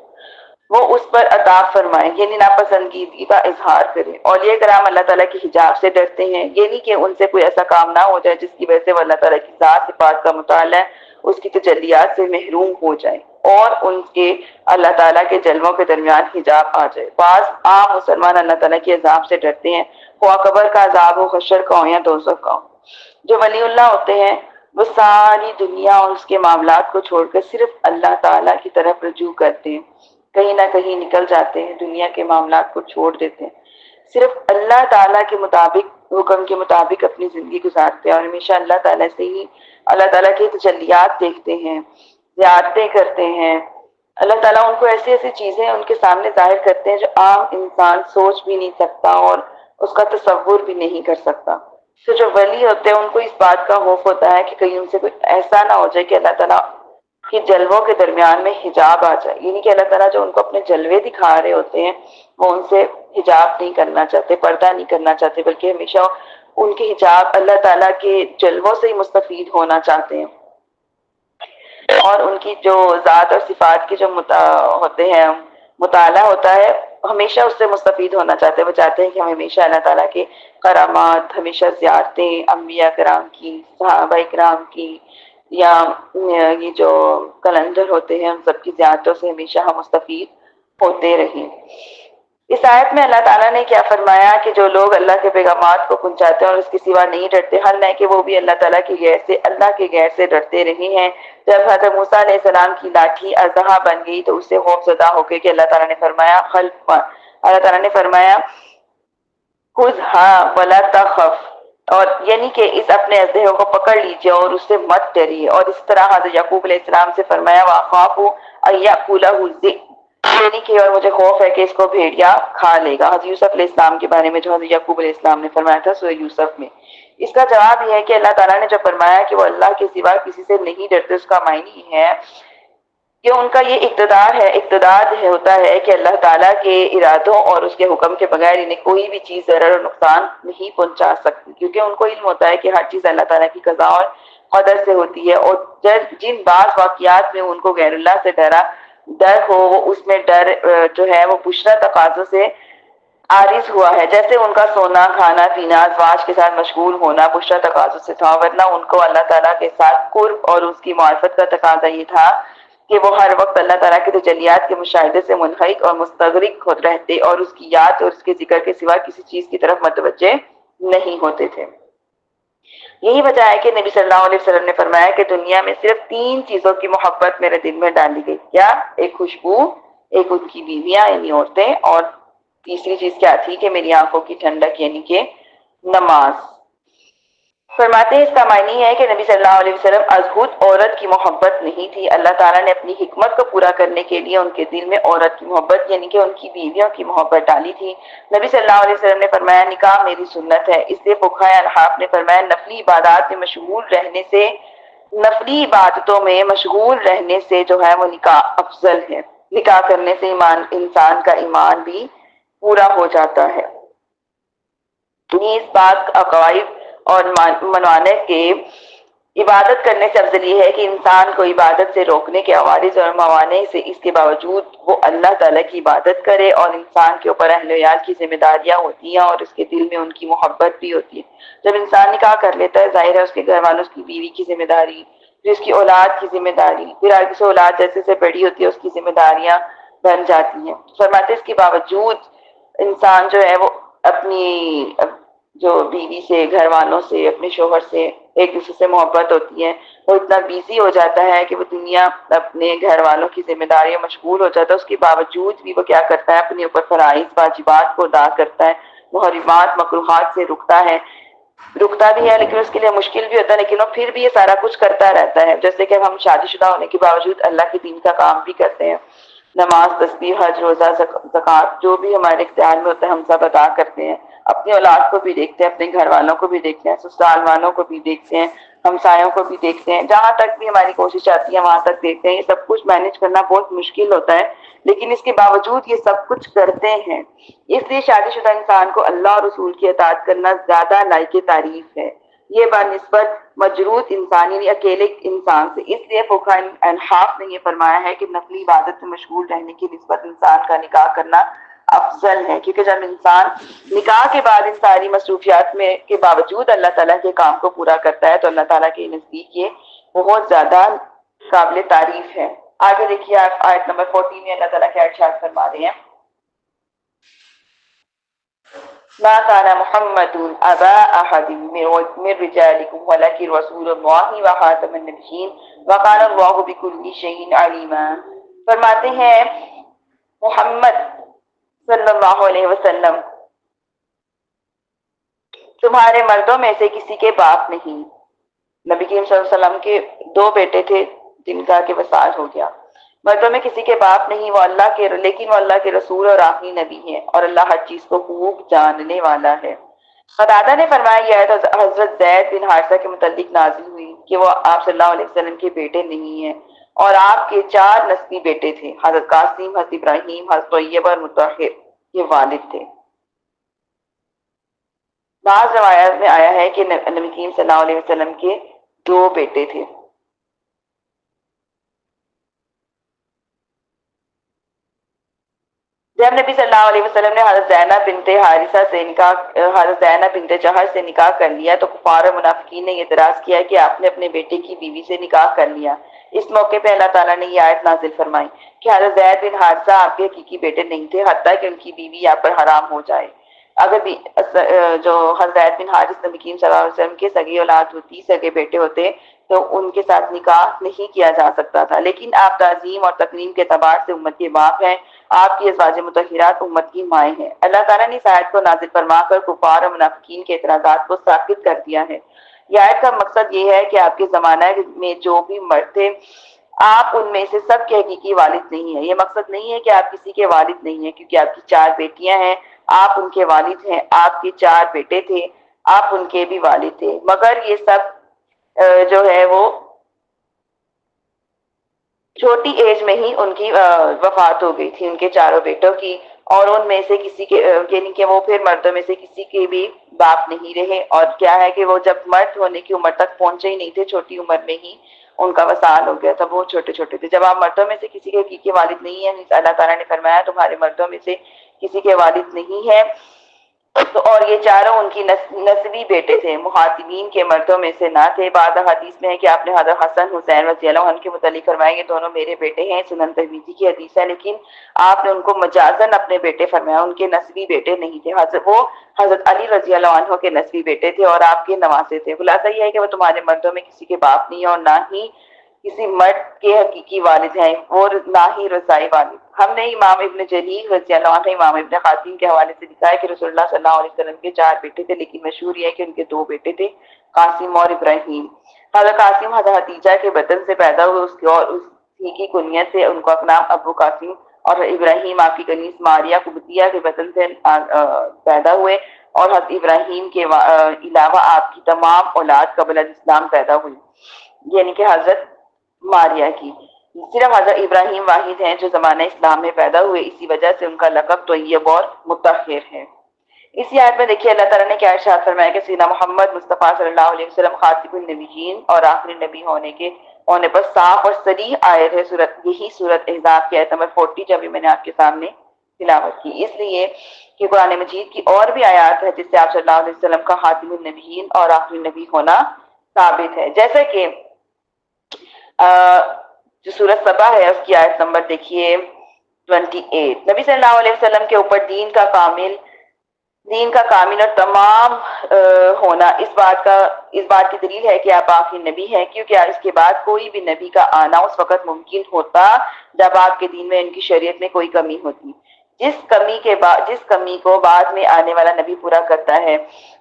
وہ اس پر عطاب فرمائیں، یعنی ناپسندگی کا اظہار کریں۔ اولیاء کرام اللہ تعالیٰ کے حجاب سے ڈرتے ہیں، یعنی کہ ان سے کوئی ایسا کام نہ ہو جائے جس کی وجہ سے وہ اللہ تعالیٰ کی ذات صفات کا مطالعہ اس کی تجلیات سے محروم ہو جائے اور ان کے اللہ تعالیٰ کے جلووں کے درمیان حجاب آ جائے۔ بعض عام مسلمان اللہ تعالیٰ کے عذاب سے ڈرتے ہیں، خواہ قبر کا عذاب ہو، حشر کا ہو یا دوزخ کا ہو۔ جو ولی اللہ ہوتے ہیں وہ ساری دنیا اور اس کے معاملات کو چھوڑ کر صرف اللہ تعالیٰ کی طرف رجوع کرتے ہیں، کہیں نہ کہیں نکل جاتے ہیں، دنیا کے معاملات کو چھوڑ دیتے ہیں، صرف اللہ تعالیٰ کے مطابق حکم کے مطابق اپنی زندگی گزارتے ہیں اور ہمیشہ اللہ تعالیٰ سے ہی اللہ تعالیٰ کے تجلیات دیکھتے ہیں، زیارتیں کرتے ہیں۔ اللہ تعالیٰ ان کو ایسی ایسی چیزیں ان کے سامنے ظاہر کرتے ہیں جو عام انسان سوچ بھی نہیں سکتا اور اس کا تصور بھی نہیں کر سکتا۔ تو جو ولی ہوتے ہیں ان کو اس بات کا خوف ہوتا ہے کہ کہیں ان سے کوئی ایسا نہ ہو جائے کہ اللہ تعالیٰ کہ جلووں کے درمیان میں حجاب آ جائے، یعنی کہ اللہ تعالیٰ جو ان کو اپنے جلوے دکھا رہے ہوتے ہیں وہ ان سے حجاب نہیں کرنا چاہتے، پردہ نہیں کرنا چاہتے، بلکہ ہمیشہ ان کے حجاب اللہ تعالیٰ کے جلووں سے ہی مستفید ہونا چاہتے ہیں، اور ان کی جو ذات اور صفات کے جو ہوتے ہیں مطالعہ ہوتا ہے ہمیشہ اس سے مستفید ہونا چاہتے ہیں۔ وہ چاہتے ہیں کہ ہم ہمیشہ اللہ تعالیٰ کے کرامات، ہمیشہ زیارتیں انبیاء کرام کی، صحابہ کرام کی، یا یہ جو کلندر ہوتے ہیں ان سب کی زیارتوں سے ہمیشہ ہم مستفید ہوتے رہیں۔ اس آیت میں اللہ تعالیٰ نے کیا فرمایا کہ جو لوگ اللہ کے پیغامات کو پہنچاتے ہیں اور اس کے سوا نہیں ڈرتے، حل ہے کہ وہ بھی اللہ تعالیٰ کے غیر سے، اللہ کے غیر سے ڈرتے رہے ہیں۔ جب حضرت موسیٰ علیہ السلام کی لاٹھی اژدہا بن گئی تو اس سے خوف زدہ ہو کے کہ اللہ تعالیٰ نے فرمایا خذھا ولا تخف، اور یعنی کہ اس اپنے اژدہے کو پکڑ لیجیے اور اس سے مت ڈریے، اور اس طرح حضرت یعقوب علیہ السلام سے فرمایا وَأَخَافُ أَن يَأْكُلَهُ الذِّئْبُ، یعنی کہ اور مجھے خوف ہے کہ اس کو بھیڑیا کھا لے گا۔ حضرت یوسف علیہ السلام کے بارے میں جو حضرت یعقوب علیہ السلام نے فرمایا تھا سورہ یوسف میں، اس کا جواب یہ ہے کہ اللہ تعالیٰ نے جو فرمایا کہ وہ اللہ کے سوا کسی سے نہیں ڈرتے، اس کا معنی ہے کہ ان کا یہ اقتدار ہوتا ہے کہ اللہ تعالیٰ کے ارادوں اور اس کے حکم کے بغیر انہیں کوئی بھی چیز ضرر اور نقصان نہیں پہنچا سکتی، کیونکہ ان کو علم ہوتا ہے کہ ہر چیز اللہ تعالیٰ کی قضا اور قدر سے ہوتی ہے، اور جن بعض واقعات میں ان کو غیر اللہ سے ڈر ہو، وہ اس میں ڈر جو ہے وہ پشرا تقاضوں سے عارض ہوا ہے، جیسے ان کا سونا، کھانا پینا، ازواج کے ساتھ مشغول ہونا پشرا تقاضوں سے تھا، ورنہ ان کو اللہ تعالیٰ کے ساتھ قرب اور اس کی معرفت کا تقاضا یہ تھا کہ وہ ہر وقت اللہ تعالیٰ کے تجلیات کے مشاہدے سے منہمک اور مستغرق رہتے اور اس کی یاد اور اس کے ذکر کے سوا کسی چیز کی طرف متوجہ نہیں ہوتے تھے۔ یہی وجہ ہے کہ نبی صلی اللہ علیہ وسلم نے فرمایا کہ دنیا میں صرف 3 چیزوں کی محبت میرے دل میں ڈالی گئی، کیا؟ ایک خوشبو، ایک ان کی بیویاں یعنی عورتیں، اور تیسری چیز کیا تھی کہ میری آنکھوں کی ٹھنڈک یعنی کہ نماز۔ فرماتے ہیں اس کا معنی ہے کہ نبی صلی اللہ علیہ وسلم ازہد عورت کی محبت نہیں تھی، اللہ تعالیٰ نے اپنی حکمت کو پورا کرنے کے لیے ان کے دل میں عورت کی محبت یعنی کہ ان کی بیویوں کی محبت ڈالی تھی۔ نبی صلی اللہ علیہ وسلم نے فرمایا نکاح میری سنت ہے، اس لیے فقہائے انحاف نے فرمایا نفلی عبادات میں مشغول رہنے سے نفلی عبادتوں میں مشغول رہنے سے جو ہے وہ نکاح افضل ہے. نکاح کرنے سے انسان کا ایمان بھی پورا ہو جاتا ہے. یہ اس بات عقائد اور منوانت کے عبادت کرنے سے افضل یہ ہے کہ انسان کو عبادت سے روکنے کے عوارض اور موانع سے اس کے باوجود وہ اللہ تعالیٰ کی عبادت کرے، اور انسان کے اوپر اہل ویال کی ذمہ داریاں ہوتی ہیں اور اس کے دل میں ان کی محبت بھی ہوتی ہے. جب انسان نکاح کر لیتا ہے ظاہر ہے اس کے گھر والوں، اس کی بیوی کی ذمہ داری، پھر اس کی اولاد کی ذمہ داری، پھر آگے سے اولاد جیسے سے بڑی ہوتی ہے اس کی ذمہ داریاں بن جاتی ہیں. فرماتے اس کے باوجود انسان جو ہے وہ اپنی جو بیوی سے، گھر والوں سے، اپنے شوہر سے ایک دوسرے سے محبت ہوتی ہے، وہ اتنا بیزی ہو جاتا ہے کہ وہ دنیا اپنے گھر والوں کی ذمہ داریوں مشغول ہو جاتا ہے. اس کے باوجود بھی وہ کیا کرتا ہے، اپنے اوپر فرائض واجبات کو ادا کرتا ہے، محرمات مکروہات سے رکتا بھی ہے، لیکن اس کے لیے مشکل بھی ہوتا ہے، لیکن وہ پھر بھی یہ سارا کچھ کرتا رہتا ہے. جیسے کہ ہم شادی شدہ ہونے کے باوجود اللہ کے دین کا کام بھی کرتے ہیں، نماز، تسبیح، حج، روزہ، زکوٰۃ جو بھی ہمارے اختیار میں ہوتا ہے ہم سب ادا کرتے ہیں. اپنی اولاد کو بھی دیکھتے ہیں، اپنے گھر والوں کو بھی دیکھتے ہیں، سسرال والوں کو بھی دیکھتے ہیں، ہمسایوں کو بھی دیکھتے ہیں، جہاں تک بھی ہماری کوشش آتی ہے وہاں تک دیکھتے ہیں. یہ سب کچھ مینج کرنا بہت مشکل ہوتا ہے، لیکن اس کے باوجود یہ سب کچھ کرتے ہیں. اس لیے شادی شدہ انسان کو اللہ اور رسول کی اطاعت کرنا زیادہ لائق تعریف ہے، یہ بنسبت مجرود انسان یعنی اکیلے انسان سے. اس لیے فقہاء انحاف نے یہ فرمایا ہے کہ نفلی عبادت سے مشغول رہنے کی نسبت انسان کا نکاح کرنا افضل ہے، کیونکہ جب انسان نکاح کے بعد ان ساری مصروفیات میں کے باوجود اللہ تعالیٰ کے کام کو پورا کرتا ہے تو اللہ تعالیٰ کے نزدیک یہ بہت زیادہ قابل تعریف ہے. آگے دیکھیے آپ آیت نمبر 14 میں اللہ تعالیٰ کے ارشاد فرما رہے ہیں: ما كان محمد ابا احد من رجالكم ولكن رسول الله وخاتم النبيين وكان الله بكل شيء عليما. فرماتے ہیں محمد صلی اللہ علیہ وسلم تمہارے مردوں میں سے کسی کے باپ نہیں. نبی کریم صلی اللہ علیہ وسلم کے 2 بیٹے تھے جن کا کہ وصال ہو گیا. مردوں میں کسی کے باپ نہیں، وہ اللہ کے لیکن وہ اللہ کے رسول اور آخری نبی ہے، اور اللہ ہر چیز کو خوب جاننے والا ہے. قتادہ نے فرمایا یہ آیت حضرت زید بن حارثہ کے متعلق نازل ہوئی کہ وہ آپ صلی اللہ علیہ وسلم کے بیٹے نہیں ہیں، اور آپ کے 4 نسبی بیٹے تھے: حضرت قاسم، حضرت ابراہیم، حضرت طیبہ اور مطہر. یہ والد تھے. بعض روایات میں آیا ہے کہ نبی کریم صلی اللہ علیہ وسلم کے 2 بیٹے تھے. جب نبی صلی اللہ علیہ وسلم نے حضرت زینب بنت حارثہ سے حضرت زینب بنت جہش سے نکاح کر لیا تو کفار و منافقین نے اعتراض کیا کہ آپ نے اپنے بیٹے کی بیوی سے نکاح کر لیا. اس موقع پہ اللہ تعالیٰ نے یہ آیت نازل فرمائی کہ حضرت زید بن حارثہ آپ کے حقیقی بیٹے نہیں تھے حتیٰ کہ ان کی بیوی آپ پر حرام ہو جائے. اگر بھی جو حضرت بن حارث نبی کریم صلی اللہ علیہ وسلم کے سگی اولاد ہوتی، سگے بیٹے ہوتے تو ان کے ساتھ نکاح نہیں کیا جا سکتا تھا، لیکن آپ تعظیم اور تکریم کے اعتبار سے امت کے باپ ہیں. آپ کی ازواج مطہرات امت کی مائیں ہیں. اللہ تعالیٰ نے اس آیت کو نازل فرما کر کفار اور منافقین کے اعتراضات کو ساکت کر دیا ہے. یہ آیت کا مقصد یہ ہے کہ آپ کے زمانہ میں جو بھی مرد تھے آپ ان میں سے سب کے حقیقی والد نہیں ہیں. یہ مقصد نہیں ہے کہ آپ کسی کے والد نہیں ہیں، کیونکہ آپ کی 4 بیٹیاں ہیں، آپ ان کے والد ہیں. آپ کے 4 بیٹے تھے، آپ ان کے بھی والد تھے، مگر یہ سب جو ہے وہ چھوٹی ایج میں ہی ان کی وفات ہو گئی تھی، ان کے 4 بیٹوں کی، اور ان میں سے کسی کے یعنی کہ وہ پھر مردوں میں سے کسی کے بھی باپ نہیں رہے. اور کیا ہے کہ وہ جب مرد ہونے کی عمر تک پہنچے ہی نہیں تھے، چھوٹی عمر میں ہی ان کا وصال ہو گیا تھا، وہ چھوٹے چھوٹے تھے. جب آپ مردوں میں سے کسی کے حقیقی والد نہیں ہیں، اللہ تعالیٰ نے فرمایا تمہارے مردوں میں سے کسی کے والد نہیں ہے، تو اور یہ 4 ان کی نسبی بیٹے تھے، مخاطبین کے مردوں میں سے نہ تھے. بعض حدیث میں ہے کہ آپ نے حضرت حسن حسین رضی اللہ عنہ کے متعلق فرمایا یہ دونوں میرے بیٹے ہیں. سنن ترمذی کی حدیث ہے، لیکن آپ نے ان کو مجازن اپنے بیٹے فرمایا، ان کے نسبی بیٹے نہیں تھے. وہ حضرت علی رضی اللہ عنہ کے نسبی بیٹے تھے اور آپ کے نواسے تھے. خلاصہ یہ ہے کہ وہ تمہارے مردوں میں کسی کے باپ نہیں اور نہ ہی کسی مرد کے حقیقی والد ہیں اور نہ ہی رضائی والد. ہم نے امام ابن جریر رضی اللہ عنہ امام ابن خاتم کے حوالے سے لکھا ہے کہ رسول اللہ صلی اللہ علیہ وسلم کے 4 بیٹے تھے، لیکن مشہور یہ ہے کہ ان کے 2 بیٹے تھے، قاسم اور ابراہیم. حضرت قاسم حضرت حتیجہ کے بطن سے پیدا ہوئے، اس کی کنیت سے ان کو اپنا ابو قاسم، اور ابراہیم آپ کی کنیز ماریہ قبطیہ کے بطن سے پیدا ہوئے، اور حضرت ابراہیم کے علاوہ آپ کی تمام اولاد قبل اسلام پیدا ہوئی. یعنی کہ حضرت ماریہ کی۔ صرف حضرت ابراہیم واحد ہیں جو زمانہ اسلام میں پیدا ہوئے، اسی وجہ سے ان کا لقب طیب اور مطہر ہے۔ اسی آیت میں دیکھیے اللہ تعالیٰ نے کیا ارشاد فرمایا کہ سیدنا محمد مصطفیٰ صلی اللہ علیہ وسلم خاتم النبیین اور آخری نبی ہونے پر صاف اور صریح آیت ہے یہی سورت احزاب کی آیت نمبر 40 جو ابھی میں نے آپ کے سامنے تلاوت کی، اس لیے کہ قرآن مجید کی اور بھی آیات ہے جس سے آپ صلی اللہ علیہ وسلم کا خاتم النبیین اور آخری نبی ہونا ثابت ہے، جیسے کہ جو سورت سبا ہے اس کی آیت نمبر دیکھیے 28، نبی صلی اللہ علیہ وسلم کے اوپر دین کا کامل اور تمام ہونا اس بات کی دلیل ہے کہ آپ آخری نبی ہیں، کیونکہ اس کے بعد کوئی بھی نبی کا آنا اس وقت ممکن ہوتا جب آپ کے دین میں ان کی شریعت میں کوئی کمی ہوتی، جس کمی کو بعد میں آنے والا نبی پورا کرتا ہے،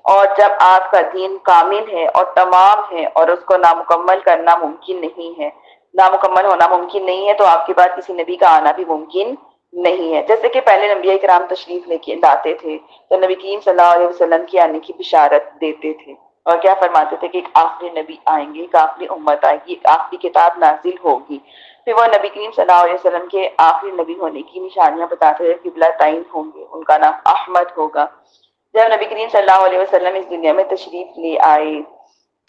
اور جب آپ کا دین کامل ہے اور تمام ہے اور اس کو نامکمل کرنا ممکن نہیں ہے، نامکمل ہونا ممکن نہیں ہے، تو آپ کے بعد کسی نبی کا آنا بھی ممکن نہیں ہے۔ جیسے کہ پہلے انبیاء کرام تشریف لے کے لاتے تھے تو نبی کریم صلی اللہ علیہ وسلم کے آنے کی بشارت دیتے تھے اور کیا فرماتے تھے کہ ایک آخری نبی آئیں گے، ایک آخری امت آئے گی، ایک آخری کتاب نازل ہوگی۔ پھر وہ نبی کریم صلی اللہ علیہ وسلم کے آخری نبی ہونے کی نشانیاں بتاتے تھے، قبلہ تعین ہوں گے، ان کا نام احمد ہوگا۔ جب نبی کریم صلی اللہ علیہ وسلم اس دنیا میں تشریف لے آئے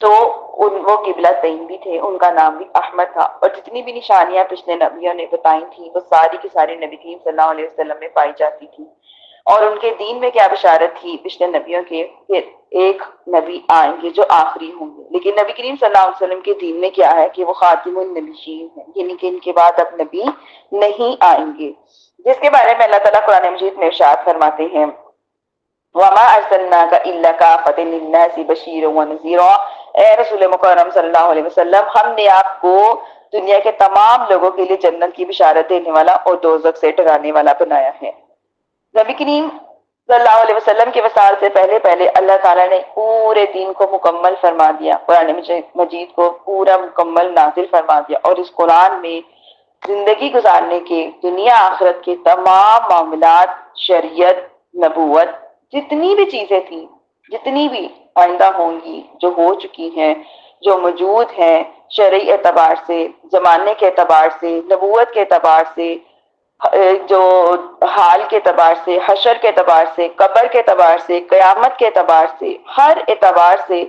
تو وہ قبلہ تعین بھی تھے، ان کا نام بھی احمد تھا، اور جتنی بھی نشانیاں پچھلے نبیوں نے بتائی تھیں وہ ساری کی ساری نبی کریم صلی اللہ علیہ وسلم میں پائی جاتی تھی۔ اور ان کے دین میں کیا بشارت تھی پچھلے نبیوں کے، پھر ایک نبی آئیں گے جو آخری ہوں گے، لیکن نبی کریم صلی اللہ علیہ وسلم کے دین میں کیا ہے کہ وہ خاتم النبیین ہیں، یعنی کہ ان کے بعد اب نبی نہیں آئیں گے، جس کے بارے میں اللہ تعالیٰ قرآن مجید میں ارشاد فرماتے ہیں وَمَا أَرْسَلْنَاكَ إِلَّا كَافَةً لِلنَّاسِ بَشِيرًا وَنَذِيرًا، اے رسول مکرم صلی اللہ علیہ وسلم، ہم نے آپ کو دنیا کے تمام لوگوں کے لیے جنت کی بشارت دینے والا اور دوزخ سے ڈرانے والا بنایا ہے۔ نبی کریم صلی اللہ علیہ وسلم کے وصال سے پہلے اللہ تعالیٰ نے پورے دین کو مکمل فرما دیا، قرآن مجید کو پورا مکمل نازل فرما دیا، اور اس قرآن میں زندگی گزارنے کے دنیا آخرت کے تمام معاملات، شریعت، نبوت، جتنی بھی چیزیں تھیں، جتنی بھی آئندہ ہوں گی، جو ہو چکی ہیں، جو موجود ہیں، شرعی اعتبار سے، زمانے کے اعتبار سے، نبوت کے اعتبار سے، جو حال کے اعتبار سے، حشر کے اعتبار سے، قبر کے اعتبار سے، قیامت کے اعتبار سے، ہر اعتبار سے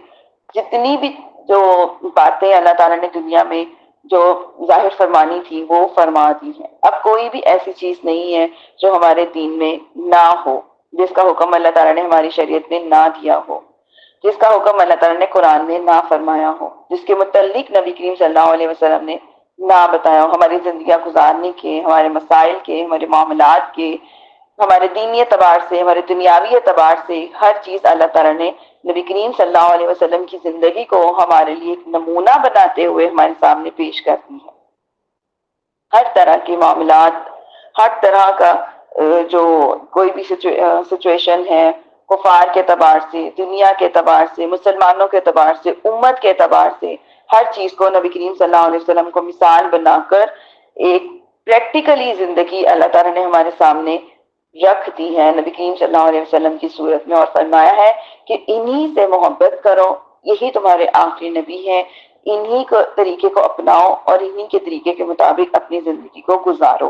جتنی بھی جو باتیں اللہ تعالیٰ نے دنیا میں جو ظاہر فرمانی تھی وہ فرما دی ہے۔ اب کوئی بھی ایسی چیز نہیں ہے جو ہمارے دین میں نہ ہو، جس کا حکم اللہ تعالیٰ نے ہماری شریعت میں نہ دیا ہو، جس کا حکم اللہ تعالیٰ نے قرآن میں نہ فرمایا ہو، جس کے متعلق نبی کریم صلی اللہ علیہ وسلم نے نہ بتایا ہو، ہماری زندگیاں گزارنے کے، ہمارے مسائل کے، ہمارے معاملات کے، ہمارے دینی اعتبار سے، ہمارے دنیاوی اعتبار سے، ہر چیز اللہ تعالیٰ نے نبی کریم صلی اللہ علیہ وسلم کی زندگی کو ہمارے لیے ایک نمونہ بناتے ہوئے ہمارے سامنے پیش کرتی ہے۔ ہر طرح کے معاملات، ہر طرح کا جو کوئی بھی سچویشن ہے، کفار کے اعتبار سے، دنیا کے اعتبار سے، مسلمانوں کے اعتبار سے، امت کے اعتبار سے، ہر چیز کو نبی کریم صلی اللہ علیہ وسلم کو مثال بنا کر ایک پریکٹیکلی زندگی اللہ تعالیٰ نے ہمارے سامنے رکھ دی ہے نبی کریم صلی اللہ علیہ وسلم کی صورت میں، اور فرمایا ہے کہ انہی سے محبت کرو، یہی تمہارے آخری نبی ہیں، انہی کو طریقے کو اپناؤ اور انہی کے طریقے کے مطابق اپنی زندگی کو گزارو۔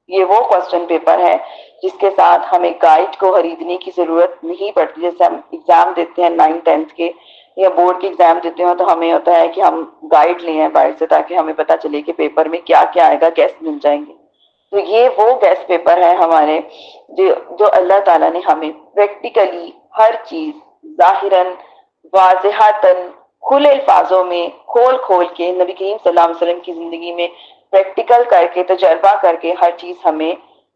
یہ وہ کوسچن پیپر ہے جس کے ساتھ ہمیں گائیڈ کو خریدنے کی ضرورت نہیں پڑتی۔ جیسے ہم ایگزام دیتے ہیں 9th 10th کے یا بورڈ کے ایگزام دیتے ہیں تو ہمیں ہوتا ہے کہ ہم گائیڈ لے ہیں باہر سے تاکہ ہمیں پتہ چلے کہ پیپر میں کیا کیا آئے گا، گیس مل جائیں گے۔ تو یہ وہ گیس پیپر ہے ہمارے جو اللہ تعالیٰ نے ہمیں پریکٹیکلی ہر چیز ظاہراً واضحاتاً کھلے الفاظوں میں کھول کے نبی کریم صلی اللہ علیہ وسلم کی زندگی میں پریکٹیکل کر کے، تجربہ کر کے ہر چیز ہمیں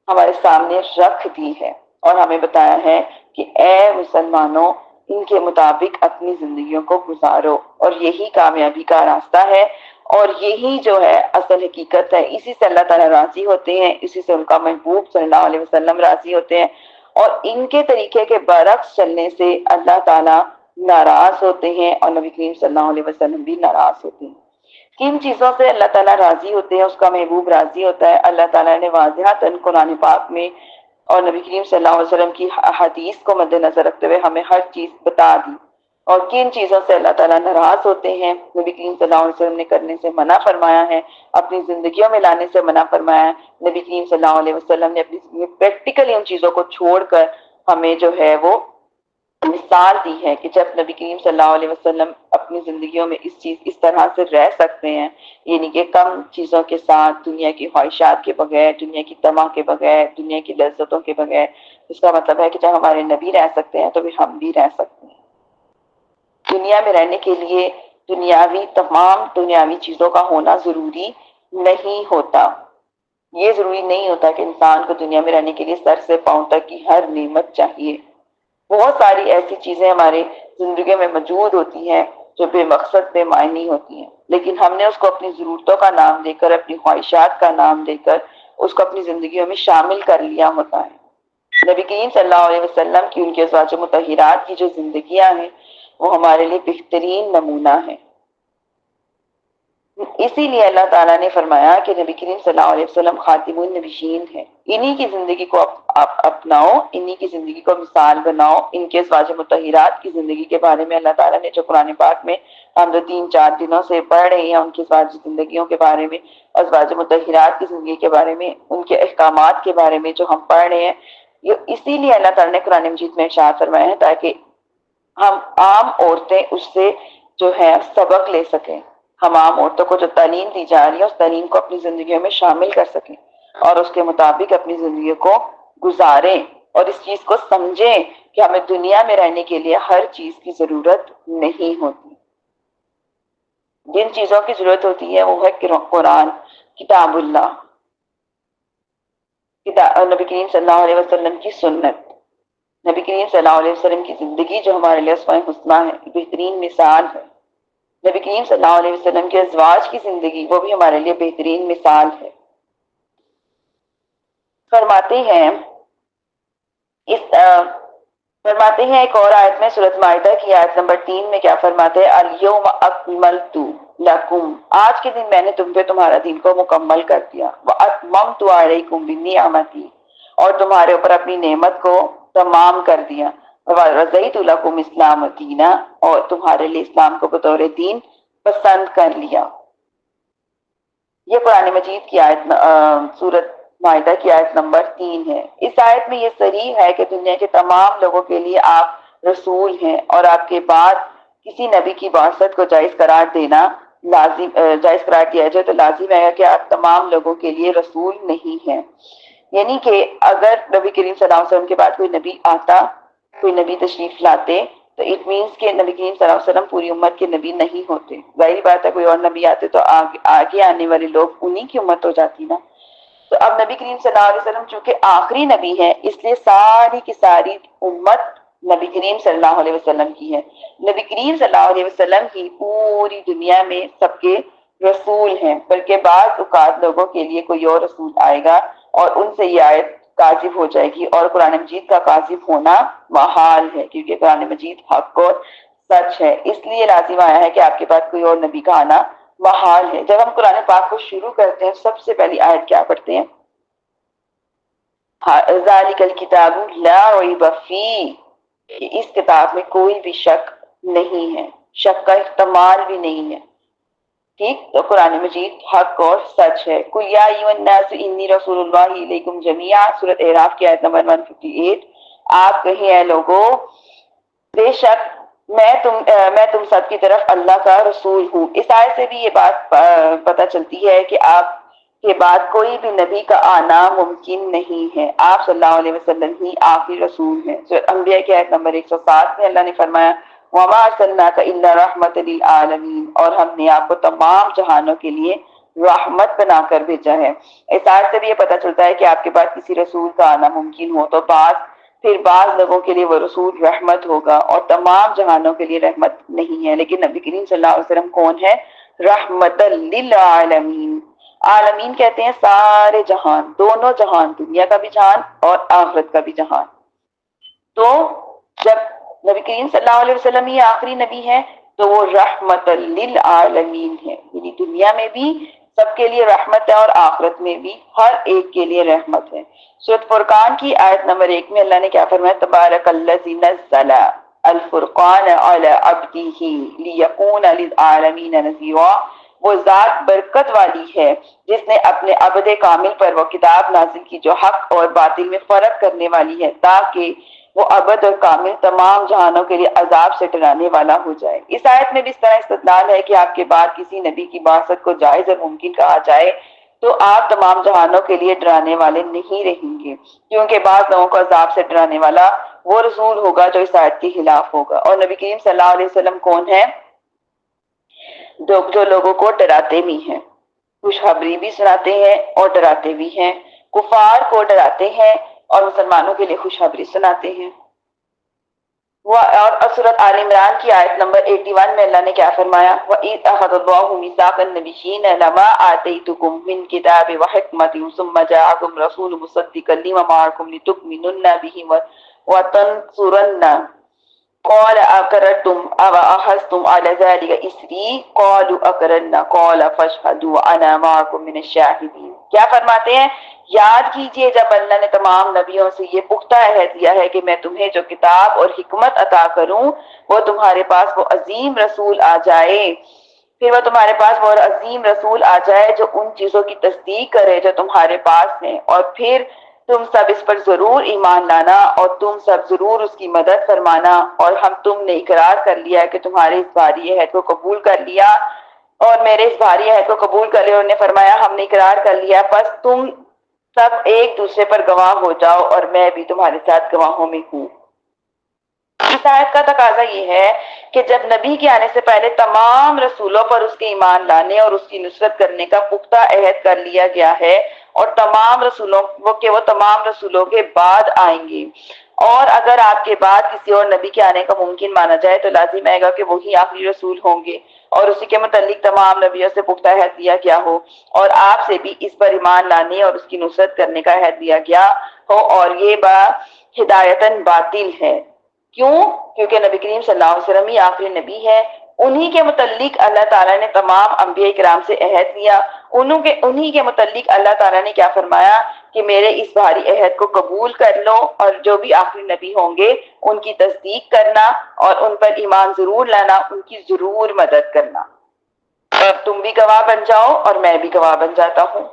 ہمارے سامنے رکھ دی ہے، اور ہمیں بتایا ہے کہ اے مسلمانوں ان کے مطابق اپنی زندگیوں کو گزارو، اور یہی کامیابی کا راستہ ہے، اور یہی جو ہے اصل حقیقت ہے۔ اسی سے اللہ تعالیٰ راضی ہوتے ہیں، اسی سے ان کا محبوب صلی اللہ علیہ وسلم راضی ہوتے ہیں، اور ان کے طریقے کے برعکس چلنے سے اللہ تعالیٰ ناراض ہوتے ہیں، اور نبی کریم صلی اللہ علیہ وسلم بھی ناراض ہوتے ہیں۔ کن چیزوں سے اللہ تعالیٰ راضی ہوتے ہیں، اس کا محبوب راضی ہوتا ہے؟ اللہ تعالیٰ نے واضحاتاً قرآن پاک میں اور نبی کریم صلی اللہ علیہ وسلم کی حدیث کو مد نظر رکھتے ہوئے ہمیں ہر چیز بتا دی۔ اور کن چیزوں سے اللہ تعالیٰ ناراض ہوتے ہیں، نبی کریم صلی اللہ علیہ وسلم نے کرنے سے منع فرمایا ہے، اپنی زندگیوں میں لانے سے منع فرمایا ہے۔ نبی کریم صلی اللہ علیہ وسلم نے اپنی پریکٹیکلی ان چیزوں کو چھوڑ کر ہمیں جو ہے وہ مثال دی ہے کہ جب نبی کریم صلی اللہ علیہ وسلم اپنی زندگیوں میں اس طرح سے رہ سکتے ہیں، یعنی کہ کم چیزوں کے ساتھ، دنیا کی خواہشات کے بغیر، دنیا کی طمع کے بغیر، دنیا کی لذتوں کے بغیر، اس کا مطلب ہے کہ جب ہمارے نبی رہ سکتے ہیں تو بھی ہم بھی رہ سکتے ہیں۔ دنیا میں رہنے کے لیے تمام دنیاوی چیزوں کا ہونا ضروری نہیں ہوتا۔ یہ ضروری نہیں ہوتا کہ انسان کو دنیا میں رہنے کے لیے سر سے پاؤں تک کی ہر نعمت چاہیے۔ بہت ساری ایسی چیزیں ہماری زندگی میں موجود ہوتی ہیں جو بے مقصد بے معنی ہوتی ہیں، لیکن ہم نے اس کو اپنی ضرورتوں کا نام دے کر، اپنی خواہشات کا نام دے کر اس کو اپنی زندگیوں میں شامل کر لیا ہوتا ہے۔ نبی کریم صلی اللہ علیہ وسلم کی، ان کے ازواج مطہرات کی جو زندگیاں ہیں وہ ہمارے لیے بہترین نمونہ ہے۔ اسی لیے اللہ تعالیٰ نے فرمایا کہ نبی کریم صلی اللہ علیہ وسلم خاتم النبیین ہے، انہی کی زندگی کو آپ اپناؤ، انہی کی زندگی کو مثال بناؤ۔ ان کے ازواج مطہرات کی زندگی کے بارے میں اللہ تعالیٰ نے جو قرآن پاک میں ہم جو 3-4 دنوں سے پڑھ رہے ہیں، ان کی ازواج زندگیوں کے بارے میں، ازواج مطہرات کی زندگی کے بارے میں، ان کے احکامات کے بارے میں جو ہم پڑھ رہے ہیں، یہ اسی لیے اللہ تعالیٰ نے قرآن مجید میں ارشاد فرمایا ہے تاکہ ہم عام عورتیں اس سے جو ہے سبق لے سکیں، ہم عام عورتوں کو جو تعلیم دی جا رہی ہے اس تعلیم کو اپنی زندگیوں میں شامل کر سکیں اور اس کے مطابق اپنی زندگی کو گزاریں، اور اس چیز کو سمجھیں کہ ہمیں دنیا میں رہنے کے لیے ہر چیز کی ضرورت نہیں ہوتی۔ جن چیزوں کی ضرورت ہوتی ہے وہ ہے قرآن، کتاب اللہ، نبی کریم صلی اللہ علیہ وسلم کی سنت، نبی کریم صلی اللہ علیہ وسلم کی زندگی جو ہمارے لیے اسوہ حسنہ ہے، بہترین مثال ہے۔ نبی کریم صلی اللہ علیہ وسلم کے ازواج کی زندگی وہ بھی ہمارے لیے بہترین مثال ہے۔ فرماتے ہیں ایک اور آیت میں، سورۃ مائدہ کی آیت نمبر 3 میں کیا فرماتے ہیں؟ الیوم اکملت لکم، آج کے دن میں نے تم پہ تمہارا دین کو مکمل کر دیا، واتممت علیکم بنعمتی، اور تمہارے اوپر اپنی نعمت کو تمام کر دیا، ورضیت لکم اسلام دینا، اور تمہارے لیے اسلام کو بطور دین پسند کر لیا۔ یہ قرآن مجید کی آیت سورۃ مائدہ کی آیت نمبر 3 ہے۔ اس آیت میں یہ صریح ہے کہ دنیا کے تمام لوگوں کے لیے آپ رسول ہیں، اور آپ کے بعد کسی نبی کی بعثت کو جائز قرار دینا جائز قرار دیا جائے تو لازم ہے کہ آپ تمام لوگوں کے لیے رسول نہیں ہیں۔ یعنی کہ اگر نبی کریم صلی اللہ علیہ وسلم کے بعد کوئی نبی آتا، کوئی نبی تشریف لاتے، تو اٹ مینس کہ نبی کریم صلی اللہ علیہ وسلم پوری امت کے نبی نہیں ہوتے۔ ظاہری بات ہے کوئی اور نبی آتے تو آگے آنے والے لوگ انہی کی امت ہو جاتی نا۔ تو اب نبی کریم صلی اللہ علیہ وسلم چونکہ آخری نبی ہے، اس لیے ساری کی ساری امت نبی کریم صلی اللہ علیہ وسلم کی ہے۔ نبی کریم صلی اللہ علیہ وسلم کی پوری دنیا میں سب کے رسول ہیں، بلکہ بعض اوقات لوگوں کے لیے کوئی اور رسول آئے گا اور ان سے یہ آیت کاذب ہو جائے گی، اور قرآن مجید کا کاذب ہونا محال ہے، کیونکہ قرآن مجید حق اور سچ ہے۔ اس لیے لازم آیا ہے کہ آپ کے پاس کوئی اور نبی کا آنا محال ہے۔ جب ہم قرآن پاک کو شروع کرتے ہیں سب سے پہلی آیت کیا پڑھتے ہیں؟ ذالک الکتاب لا ریب فیہ، اس کتاب میں کوئی بھی شک نہیں ہے، شک کا احتمال بھی نہیں ہے۔ ٹھیک، تو قرآن مجید حق اور سچ ہے۔ قل یا ایھا الناس انی رسول اللہ الیکم جمیعا، سورۃ اعراف کی آیت نمبر 158۔ آپ کہیں اے لوگو، بے شک میں تم سب کی طرف اللہ کا رسول ہوں۔ اس آیت سے بھی یہ بات پتہ چلتی ہے کہ آپ کے بعد کوئی بھی نبی کا آنا ممکن نہیں ہے، آپ صلی اللہ علیہ وسلم ہی آخری رسول ہیں۔ سورۃ انبیاء کی آیت نمبر 107 میں اللہ نے فرمایا وَمَا أَرْسَلْنَاكَ إِلَّا رَحْمَةً لِلْعَالَمِينَ، اور ہم نے آپ کو تمام جہانوں کے لیے رحمت بنا کر بھیجا ہے۔ اس آیت سے بھی یہ پتہ چلتا ہے کہ آپ کے بعد کسی رسول کا آنا ممکن ہو تو پھر بعض لوگوں کے لیے وہ رسول رحمت ہوگا، اور تمام جہانوں کے لیے رحمت نہیں ہے۔ لیکن نبی کریم صلی اللہ علیہ وسلم کون ہے؟ رحمت للعالمین۔ عالمین کہتے ہیں سارے جہان، دونوں جہان، دنیا کا بھی جہان اور آخرت کا بھی جہان۔ تو جب نبی کریم صلی اللہ علیہ وسلم ہی آخری نبی ہے تو وہ رحمت للعالمین ہے، یعنی دنیا میں بھی سب کے لیے رحمت ہے اور آخرت میں بھی ہر ایک کے لیے رحمت ہے۔ سورۃ فرقان کی آیت نمبر 1 میں اللہ نے کیا فرمایا؟ تبارک الذی نزل الفرقان علی عبدہ لیکون للعالمین نذیرا، وہ ذات برکت والی ہے جس نے اپنے عبد کامل پر وہ کتاب نازل کی جو حق اور باطل میں فرق کرنے والی ہے، تاکہ وہ عبد اور کامل تمام جہانوں کے لیے عذاب سے ڈرانے والا ہو جائے۔ اس آیت میں بھی اس طرح استدلال ہے کہ آپ کے بعد کسی نبی کی بعثت کو جائز اور ممکن کہا جائے تو آپ تمام جہانوں کے لیے ڈرانے والے نہیں رہیں گے، کیونکہ بعض لوگوں کو عذاب سے ڈرانے والا وہ رسول ہوگا جو اس آیت کے خلاف ہوگا۔ اور نبی کریم صلی اللہ علیہ وسلم کون ہے؟ جو لوگوں کو ڈراتے بھی ہیں، خوشخبری بھی سناتے ہیں اور ڈراتے بھی ہیں، کفار کو ڈراتے ہیں اور مسلمانوں کے لیے خوشخبری سناتے ہیں۔ اور سورۃ آل عمران کی آیت نمبر 81 میں اللہ نے کیا فرمایا؟ وَإِذْ أَخَذَ اللَّهُ مِيثَاقَ النَّبِيِّينَ لَمَا آتَيْتُكُم مِّن كِتَابٍ وَحِكْمَةٍ ثُمَّ جَاءَكُمْ رَسُولٌ مُصَدِّقٌ لِّمَا مَعَكُمْ لِتُؤْمِنُنَّ بِهِ وَتَنصُرُنَّهُ قال اقررتم او اخذتم على ذلك اسری قالوا اقررنا قال فاشهدوا انا معكم من الشاهدين۔ کیا فرماتے ہیں؟ یاد کیجئے جب اللہ نے تمام نبیوں سے یہ پختہ عہد دیا ہے کہ میں تمہیں جو کتاب اور حکمت عطا کروں وہ تمہارے پاس وہ عظیم رسول آ جائے، پھر وہ تمہارے پاس وہ عظیم رسول آ جائے جو ان چیزوں کی تصدیق کرے جو تمہارے پاس ہیں، اور پھر تم سب اس پر ضرور ایمان لانا اور تم سب ضرور اس کی مدد فرمانا، اور ہم تم نے اقرار کر لیا کہ تمہارے اس بھاری عہد کو قبول کر لیا اور میرے اس بھاری عہد کو قبول کر لیا۔ انہوں نے فرمایا ہم نے اقرار کر لیا، بس تم سب ایک دوسرے پر گواہ ہو جاؤ اور میں بھی تمہارے ساتھ گواہوں میں ہوں۔ اس آیت کا تقاضا یہ ہے کہ جب نبی کے آنے سے پہلے تمام رسولوں پر اس کے ایمان لانے اور اس کی نصرت کرنے کا پختہ عہد کر لیا گیا ہے، اور تمام رسولوں وہ تمام رسولوں کے بعد آئیں گے، اور اگر آپ کے بعد کسی اور نبی کے آنے کا ممکن مانا جائے تو لازم آئے گا کہ وہی آخری رسول ہوں گے اور اسی کے متعلق تمام نبیوں سے پختہ عہد دیا گیا ہو، اور آپ سے بھی اس پر ایمان لانے اور اس کی نصرت کرنے کا عہد دیا گیا ہو، اور یہ ہدایتاً باطل ہے۔ کیوں؟ کیونکہ نبی کریم صلی اللہ علیہ وسلم ہی آخری نبی ہے، انہی کے متعلق اللہ تعالیٰ نے تمام انبیاء کرام سے عہد لیا، انہی کے متعلق اللہ تعالیٰ نے کیا فرمایا کہ میرے اس بھاری عہد کو قبول کر لو اور جو بھی آخری نبی ہوں گے ان کی تصدیق کرنا اور ان پر ایمان ضرور لانا، ان کی ضرور مدد کرنا، اور تم بھی گواہ بن جاؤ اور میں بھی گواہ بن جاتا ہوں۔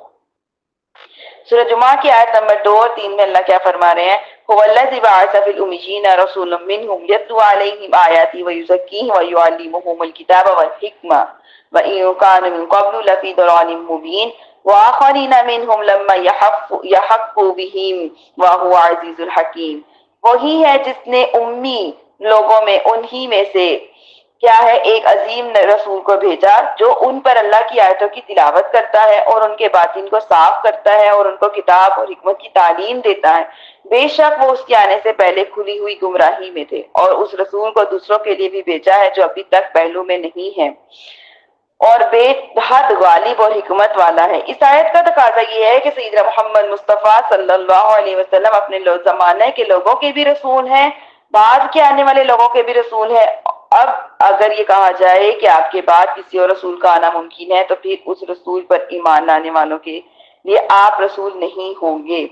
سورہ جمعہ کی آیت نمبر 2 اور 3 میں اللہ کیا فرما رہے ہیں؟ هو الذی بعث فی الامیین رسولا منہم یتلو علیہم آیاتہ ویزکیہم ویعلمہم الکتاب والحکمہ وإن كانوا من قبل لفی ضلال مبین وآخرین منہم لما یحقوا بہم وہو عزیز الحکیم۔ وہی ہے جس نے امی لوگوں میں انہی میں سے کیا ہے ایک عظیم رسول کو بھیجا جو ان پر اللہ کی آیتوں کی تلاوت کرتا ہے اور ان کے باطن کو صاف کرتا ہے اور ان کو کتاب اور حکمت کی تعلیم دیتا ہے، بے شک وہ اس کے آنے سے پہلے کھلی ہوئی گمراہی میں تھے، اور اس رسول کو دوسروں کے لیے بھی بھیجا ہے جو ابھی تک پہلو میں نہیں ہے اور بے حد غالب اور حکمت والا ہے۔ اس آیت کا تقاضا یہ ہے کہ سیدنا محمد مصطفیٰ صلی اللہ علیہ وسلم اپنے زمانے کے لوگوں کے بھی رسول ہیں، بعد کے آنے والے لوگوں کے بھی رسول ہیں۔ اب اگر یہ کہا جائے کہ آپ کے بعد کسی اور رسول کا آنا ممکن ہے تو پھر اس رسول پر ایمان لانے والوں کے لیے آپ رسول نہیں ہوں گے،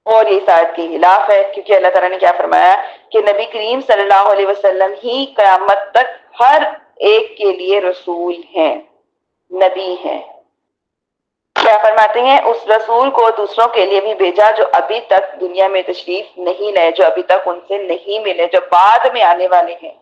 اور یہ اس آیت کے خلاف ہے، کیونکہ اللہ تعالیٰ نے کیا فرمایا کہ نبی کریم صلی اللہ علیہ وسلم ہی قیامت تک ہر ایک کے لیے رسول ہیں، نبی ہیں۔ کیا فرماتے ہیں؟ اس رسول کو دوسروں کے لیے بھی بھیجا جو ابھی تک دنیا میں تشریف نہیں لائے، جو ابھی تک ان سے نہیں ملے، جو بعد میں آنے والے ہیں۔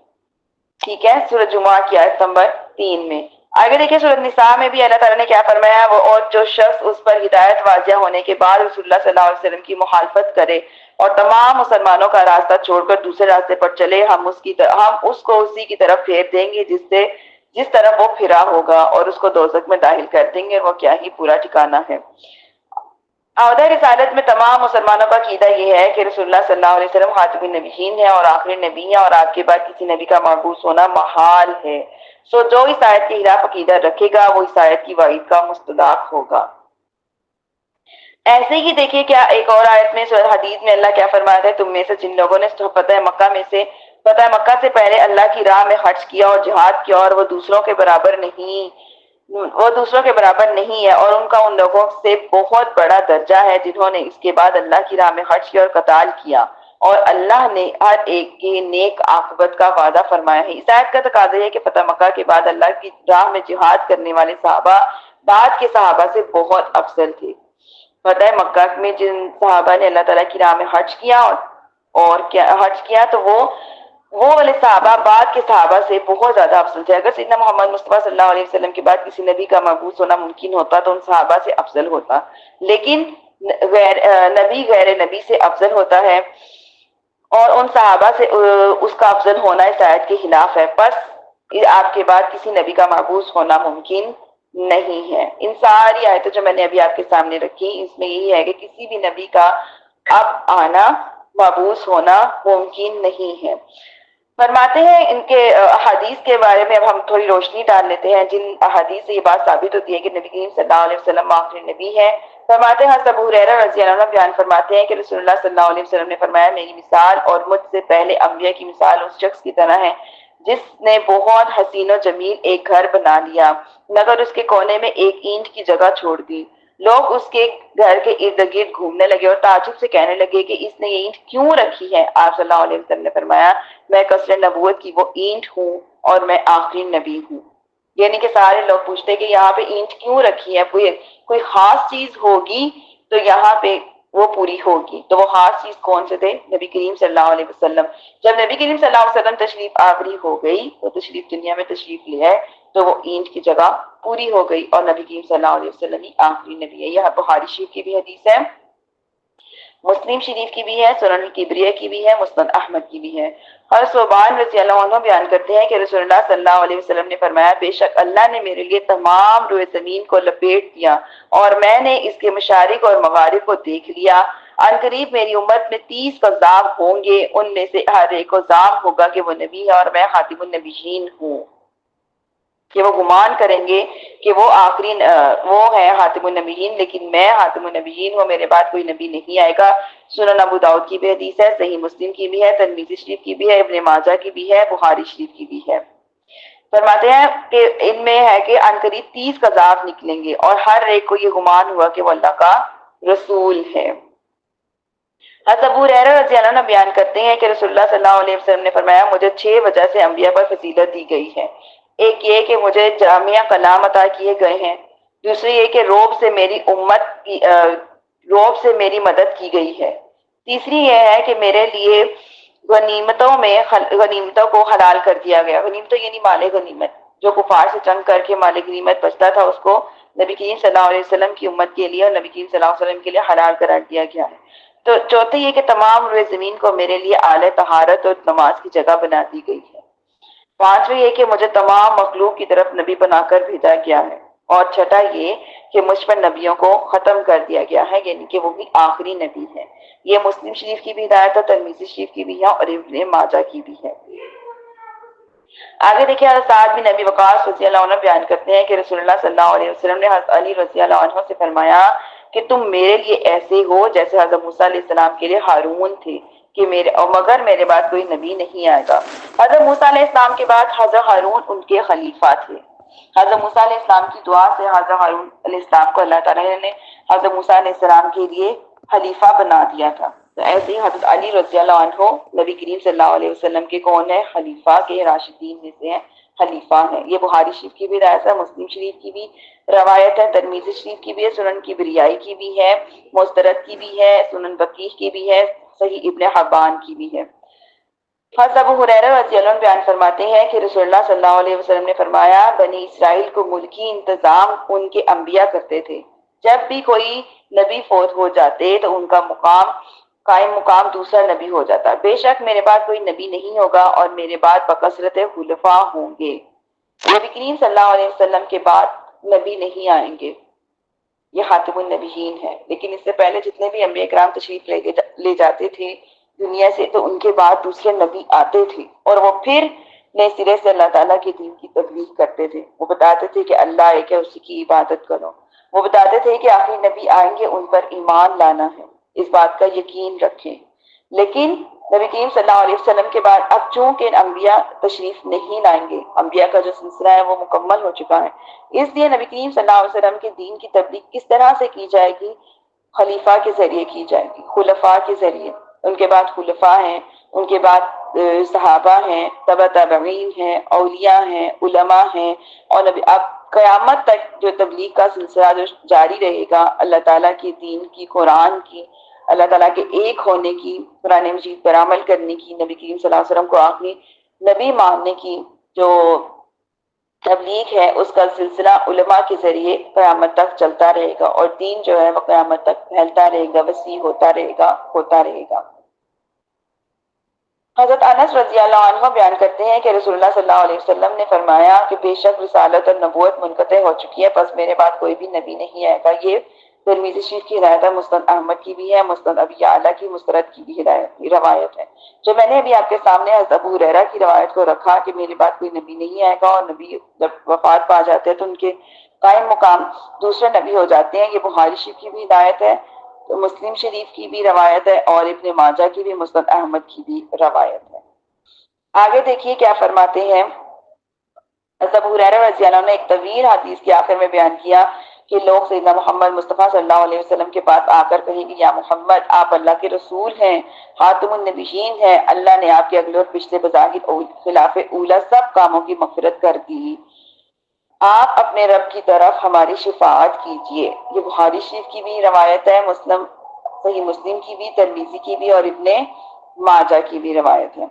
ٹھیک ہے، سورۃ جمعہ کی آیت نمبر 3 میں آگے دیکھیں سورۃ نساء میں بھی اللہ تعالیٰ نے کیا فرمایا؟ وہ اور جو شخص اس پر ہدایت واضح ہونے کے بعد رسول اللہ صلی اللہ علیہ وسلم کی مخالفت کرے اور تمام مسلمانوں کا راستہ چھوڑ کر دوسرے راستے پر چلے، ہم اس کو اسی کی طرف پھیر دیں گے جس طرف وہ پھرا ہوگا، اور اس کو دوزخ میں داخل کر دیں گے، اور وہ کیا ہی برا ٹھکانہ ہے۔ عہدہ رسالت میں تمام مسلمانوں کا عقیدہ یہ ہے کہ رسول اللہ صلی اللہ علیہ وسلم خاتم النبیین ہے اور آخری نبی ہے، اور آپ کے بعد کسی نبی کا مبعوث ہونا محال ہے۔ جو اس آیت کے خلاف عقیدہ رکھے گا وہ اس آیت کی وعید کا مستحق ہوگا۔ ایسے ہی دیکھیے کیا ایک اور آیت میں سورہ حدید میں اللہ کیا فرماتا ہے؟ تم میں سے جن لوگوں نے فتح مکہ سے پہلے اللہ کی راہ میں خرچ کیا اور جہاد کیا، اور وہ دوسروں کے برابر نہیں ہے، اور ان کا ان لوگوں سے بہت بڑا درجہ ہے جنہوں نے اس کے بعد اللہ کی راہ میں خرچ کیا اور قتال کیا، اور اللہ نے ہر ایک کے نیک عاقبت کا وعدہ فرمایا ہے۔ اس آیت کا تقاضا ہے کہ فتح مکہ کے بعد اللہ کی راہ میں جہاد کرنے والے صحابہ بعد کے صحابہ سے بہت افضل تھے۔ فتح مکہ میں جن صحابہ نے اللہ تعالیٰ کی راہ میں حج کیا اور کیا حج کیا تو وہ والے صحابہ بعد کے صحابہ سے بہت زیادہ افضل تھے۔ اگر سیدنا محمد مصطفیٰ صلی اللہ علیہ وسلم کے بعد کسی نبی کا مبعوث ہونا ممکن ہوتا تو ان صحابہ سے افضل ہوتا، لیکن غیر نبی سے افضل ہوتا ہے، اور ان صحابہ سے اس کا افضل ہونا اس آیت کے خلاف ہے۔ بس آپ کے بعد کسی نبی کا مبعوث ہونا ممکن نہیں ہے۔ ان ساری آیتیں جو میں نے ابھی آپ کے سامنے رکھی، اس میں یہی ہے کہ کسی بھی نبی کا اب آنا، مبعوث ہونا ممکن نہیں ہے۔ فرماتے ہیں ان کے احادیث کے بارے میں اب ہم تھوڑی روشنی ڈال لیتے ہیں، جن احادیث سے یہ بات ثابت ہوتی ہے کہ نبی کریم صلی اللہ علیہ وسلم آخری نبی ہے۔ فرماتے ہیں ابو ہریرہ رضی اللہ عنہ بیان فرماتے ہیں کہ رسول اللہ صلی اللہ علیہ وسلم نے فرمایا، میری مثال اور مجھ سے پہلے انبیاء کی مثال اس شخص کی طرح ہے جس نے بہت حسین و جمیل ایک گھر بنا لیا مگر اس کے کونے میں ایک اینٹ کی جگہ چھوڑ دی۔ لوگ اس کے گھر کے ارد گرد گھومنے لگے اور تعجب سے کہنے لگے کہ اس نے یہ اینٹ کیوں رکھی ہے؟ آپ صلی اللہ علیہ وسلم نے فرمایا، میں قصر نبوت کی وہ اینٹ ہوں اور میں آخری نبی ہوں۔ یعنی کہ سارے لوگ پوچھتے کہ یہاں پہ اینٹ کیوں رکھی ہے، کوئی خاص چیز ہوگی تو یہاں پہ وہ پوری ہوگی۔ تو وہ خاص چیز کون سے تھے؟ نبی کریم صلی اللہ علیہ وسلم۔ جب نبی کریم صلی اللہ علیہ وسلم تشریف آوری ہو گئی، وہ تشریف دنیا میں تشریف لے ہے، تو وہ اینٹ کی جگہ پوری ہو گئی اور نبی کریم صلی اللہ علیہ وسلم ہی آخری نبی ہے۔ یہ بخاری شریف کی بھی حدیث ہے، مسلم شریف کی بھی ہے، سنن الکبریہ کی بھی ہے، مسند احمد کی بھی ہے۔ حضرت ثوبان رضی اللہ عنہ بیان کرتے ہیں کہ رسول اللہ صلی اللہ علیہ وسلم نے فرمایا، بے شک اللہ نے میرے لیے تمام روئے زمین کو لپیٹ دیا اور میں نے اس کے مشارق اور مغارب کو دیکھ لیا۔ ان قریب میری امت میں 30 قذاب ہوں گے، ان میں سے ہر ایک کو زعم ہوگا کہ وہ نبی ہے اور میں خاتم النبیین ہوں، کہ وہ گمان کریں گے کہ وہ آخری وہ ہے خاتم النبیین، لیکن میں خاتم النبیین ہوں، میرے بعد کوئی نبی نہیں آئے گا۔ سنن ابو داؤد کی بھی حدیث ہے، صحیح مسلم کی بھی ہے، ترمذی شریف کی بھی ہے، ابن ماجہ کی بھی ہے، بخاری شریف کی بھی ہے۔ فرماتے ہیں کہ ان میں ہے کہ عنقریب 30 قذاف نکلیں گے اور ہر ایک کو یہ گمان ہوا کہ وہ اللہ کا رسول ہے۔ حضرت ابو ہریرہ رضی اللہ عنہ بیان کرتے ہیں کہ رسول اللہ صلی اللہ علیہ وسلم نے فرمایا، مجھے 6 وجہ سے انبیاء پر فضیلت دی گئی ہے۔ ایک یہ کہ مجھے جامعہ کلام عطا کیے گئے ہیں، دوسری یہ کہ روب سے میری مدد کی گئی ہے، تیسری یہ ہے کہ میرے لیے غنیمتوں کو حلال کر دیا گیا۔ غنیمتوں یعنی مال غنیمت، جو کفار سے جنگ کر کے مال غنیمت بچتا تھا اس کو نبی کریم صلی اللہ علیہ وسلم کی امت کے لیے اور نبی کریم صلی اللہ علیہ وسلم کے لیے حلال قرار دیا گیا ہے۔ تو چوتھے یہ کہ تمام روئے زمین کو میرے لیے اعلی طہارت اور نماز کی جگہ بنا دی گئی ہے۔ پانچویں یہ کہ مجھے تمام مخلوق کی طرف نبی بنا کر بھیجا گیا ہے، اور چھٹا یہ کہ مجھ پر نبیوں کو ختم کر دیا گیا ہے، یعنی کہ وہ بھی آخری نبی ہے۔ یہ مسلم شریف کی بھی ہدایت ہے، ترمذی شریف کی بھی ہے اور ابن ماجہ کی بھی ہے۔ آگے دیکھیں، حضرت سعد بن ابی وقاص رضی اللہ عنہ بیان کرتے ہیں کہ رسول اللہ صلی اللہ علیہ وسلم نے حضرت علی رضی اللہ عنہ سے فرمایا کہ تم میرے لیے ایسے ہو جیسے حضرت موسیٰ علیہ السلام کے لیے ہارون تھے، کہ مگر میرے بعد کوئی نبی نہیں آئے گا۔ حضرت موسیٰ علیہ السلام کے بعد حضرت ہارون ان کے خلیفہ تھے۔ حضرت موسیٰ علیہ السلام کی دعا سے حضرت ہارون علیہ السلام کو اللہ تعالیٰ نے حضرت موسیٰ علیہ السلام کے لیے خلیفہ بنا دیا تھا۔ تو ایسے ہی حضرت علی رضی اللہ عنہ نبی کریم صلی اللہ علیہ وسلم کے کون ہے؟ خلیفہ کے راشدین میں سے ہیں، خلیفہ ہیں۔ یہ بخاری شریف کی بھی روایت ہے، مسلم شریف کی بھی روایت ہے، ترمذی شریف کی بھی ہے، سنن کبریائی کی بھی ہے، مسترد کی بھی ہے، سنن بقیہ کی بھی ہے، صحیح ابن حبان کی بھی ہے۔ حضرت ابو ہریرہ رضی اللہ عنہ بیان فرماتے ہیں کہ رسول اللہ صلی اللہ علیہ وسلم نے فرمایا، بنی اسرائیل کو ملکی انتظام ان کے انبیاء کرتے تھے، جب بھی کوئی نبی فوت ہو جاتے تو ان کا قائم مقام دوسرا نبی ہو جاتا۔ بے شک میرے بعد کوئی نبی نہیں ہوگا اور میرے بعد بکثرت خلفاء ہوں گے۔ نبی کریم صلی اللہ علیہ وسلم کے بعد نبی نہیں آئیں گے، یہ خاتم النبیین ہے، لیکن اس سے پہلے جتنے بھی انبیاء کرام تشریف لے جاتے تھے دنیا سے تو ان کے بعد دوسرے نبی آتے تھے اور وہ پھر نئے سرے سے اللہ تعالیٰ کے دین کی تبلیغ کرتے تھے۔ وہ بتاتے تھے کہ اللہ ایک ہے، اسی کی عبادت کرو۔ وہ بتاتے تھے کہ آخری نبی آئیں گے، ان پر ایمان لانا ہے، اس بات کا یقین رکھیں۔ لیکن نبی کریم صلی اللہ علیہ وسلم کے بعد اب چونکہ انبیاء تشریف نہیں لائیں گے، انبیاء کا جو سلسلہ ہے وہ مکمل ہو چکا ہے، اس لیے نبی کریم صلی اللہ علیہ وسلم کے دین کی تبلیغ کس طرح سے کی جائے گی؟ خلیفہ کے ذریعے کی جائے گی، خلفاء کے ذریعے۔ ان کے بعد خلفاء ہیں، ان کے بعد صحابہ ہیں، تبع تابعین ہیں، اولیاء ہیں، علماء ہیں، اور نبی اب قیامت تک جو تبلیغ کا سلسلہ جو جاری رہے گا، اللہ تعالیٰ کی دین کی، قرآن کی، اللہ تعالیٰ کے ایک ہونے کی، قرآن مجید پر عمل کرنے کی، نبی کریم صلی اللہ علیہ وسلم کو آخری نبی ماننے کی جو تبلیغ ہے، اس کا سلسلہ علماء کے ذریعے قیامت تک چلتا رہے گا، اور دین جو ہے وہ قیامت تک پھیلتا رہے گا، وسیع ہوتا رہے گا، ہوتا رہے گا۔ حضرت انس رضی اللہ عنہ بیان کرتے ہیں کہ رسول اللہ صلی اللہ علیہ وسلم نے فرمایا کہ بے شک رسالت اور نبوت منقطع ہو چکی ہے، پس میرے بعد کوئی بھی نبی نہیں آئے گا۔ یہ ترمذی شریف کی ہدایت ہے، مسند احمد کی بھی ہے، مسند ابی اعلیٰ کی، مسترد کی بھی روایت ہے۔ جو میں نے ابھی آپ کے سامنے حضرت ابو ہریرہ کی روایت کو رکھا کہ میرے بعد کوئی نبی نہیں آئے گا، اور نبی جب وفات پا جاتے ہیں تو ان کے قائم مقام دوسرے نبی ہو جاتے ہیں، یہ بخاری شریف کی بھی ہدایت ہے، مسلم شریف کی بھی روایت ہے، اور ابن ماجہ کی بھی، مسند احمد کی بھی روایت ہے۔ آگے دیکھیے کیا فرماتے ہیں۔ حضرت ابو ہریرہ رضی اللہ عنہ نے ایک طویل حدیث کے آخر میں بیان کیا کہ لوگ سیدنا محمد مصطفیٰ صلی اللہ علیہ وسلم کے پاس آ کر کہیں گے، یا محمد آپ اللہ کے رسول ہیں، خاتم النبیین ہیں، اللہ نے آپ کے اگلے اور پچھلے بظاہر خلاف اولا سب کاموں کی مغفرت کر دی، آپ اپنے رب کی طرف ہماری شفاعت کیجئے۔ یہ بخاری شریف کی بھی روایت ہے، صحیح مسلم کی بھی، ترمذی کی بھی، اور ابن ماجہ کی بھی روایت ہے۔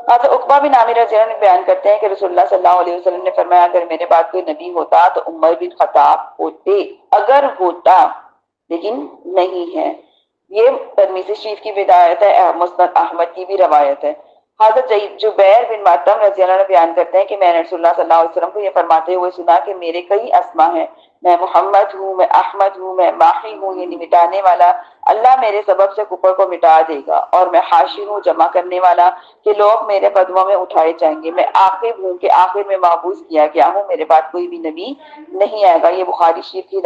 حضرت عقبہ بن عامر رضی اللہ عنہ بیان کرتے ہیں کہ رسول اللہ صلی اللہ علیہ وسلم نے فرمایا اگر میرے بعد کوئی نبی ہوتا تو عمر بن خطاب ہوتے، اگر ہوتا لیکن نہیں ہے۔ یہ ترمذی شریف کی بدایت ہے، مسند احمد کی بھی روایت ہے۔ حضرت جبیر بن مطعم رضی اللہ عنہ بیان کرتے ہیں کہ میں نے رسول اللہ صلی اللہ علیہ وسلم کو یہ فرماتے ہوئے سنا کہ میرے کئی اسما ہیں، میں محمد ہوں، میں احمد ہوں، میں ماحی ہوں، یعنی مٹانے والا، اللہ میرے سبب سے کفر کو مٹا دے گا، اور میں حاشر ہوں، جمع کرنے والا، کہ لوگ میرے قدموں میں اٹھائے جائیں گے، میں عاقب ہوں کہ آخر میں محفوظ کیا گیا ہوں، میرے بعد کوئی بھی نبی نہیں آئے گا۔ یہ بخاری شریف کی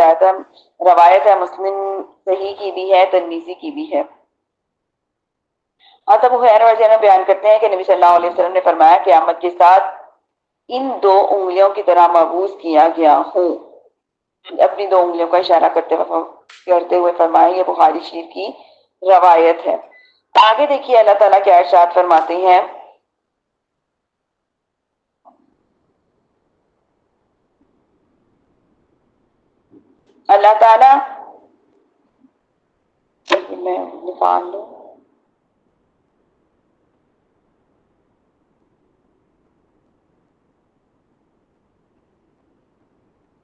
روایت ہے، مسلم صحیح کی بھی ہے، ترمذی کی بھی ہے۔ حضرت ابو ہریرہ رضی اللہ عنہ بیان کرتے ہیں کہ نبی صلی اللہ علیہ وسلم نے فرمایا قیامت کے ساتھ ان دو انگلیوں کی طرح محفوظ کیا گیا ہوں، اپنی دو انگلیوں کا اشارہ کرتے ہوئے فرمایا، یہ بخاری شریف کی روایت ہے۔ آگے دیکھیے اللہ تعالیٰ کیا ارشاد فرماتے ہیں۔ اللہ تعالیٰ میں نکال لوں،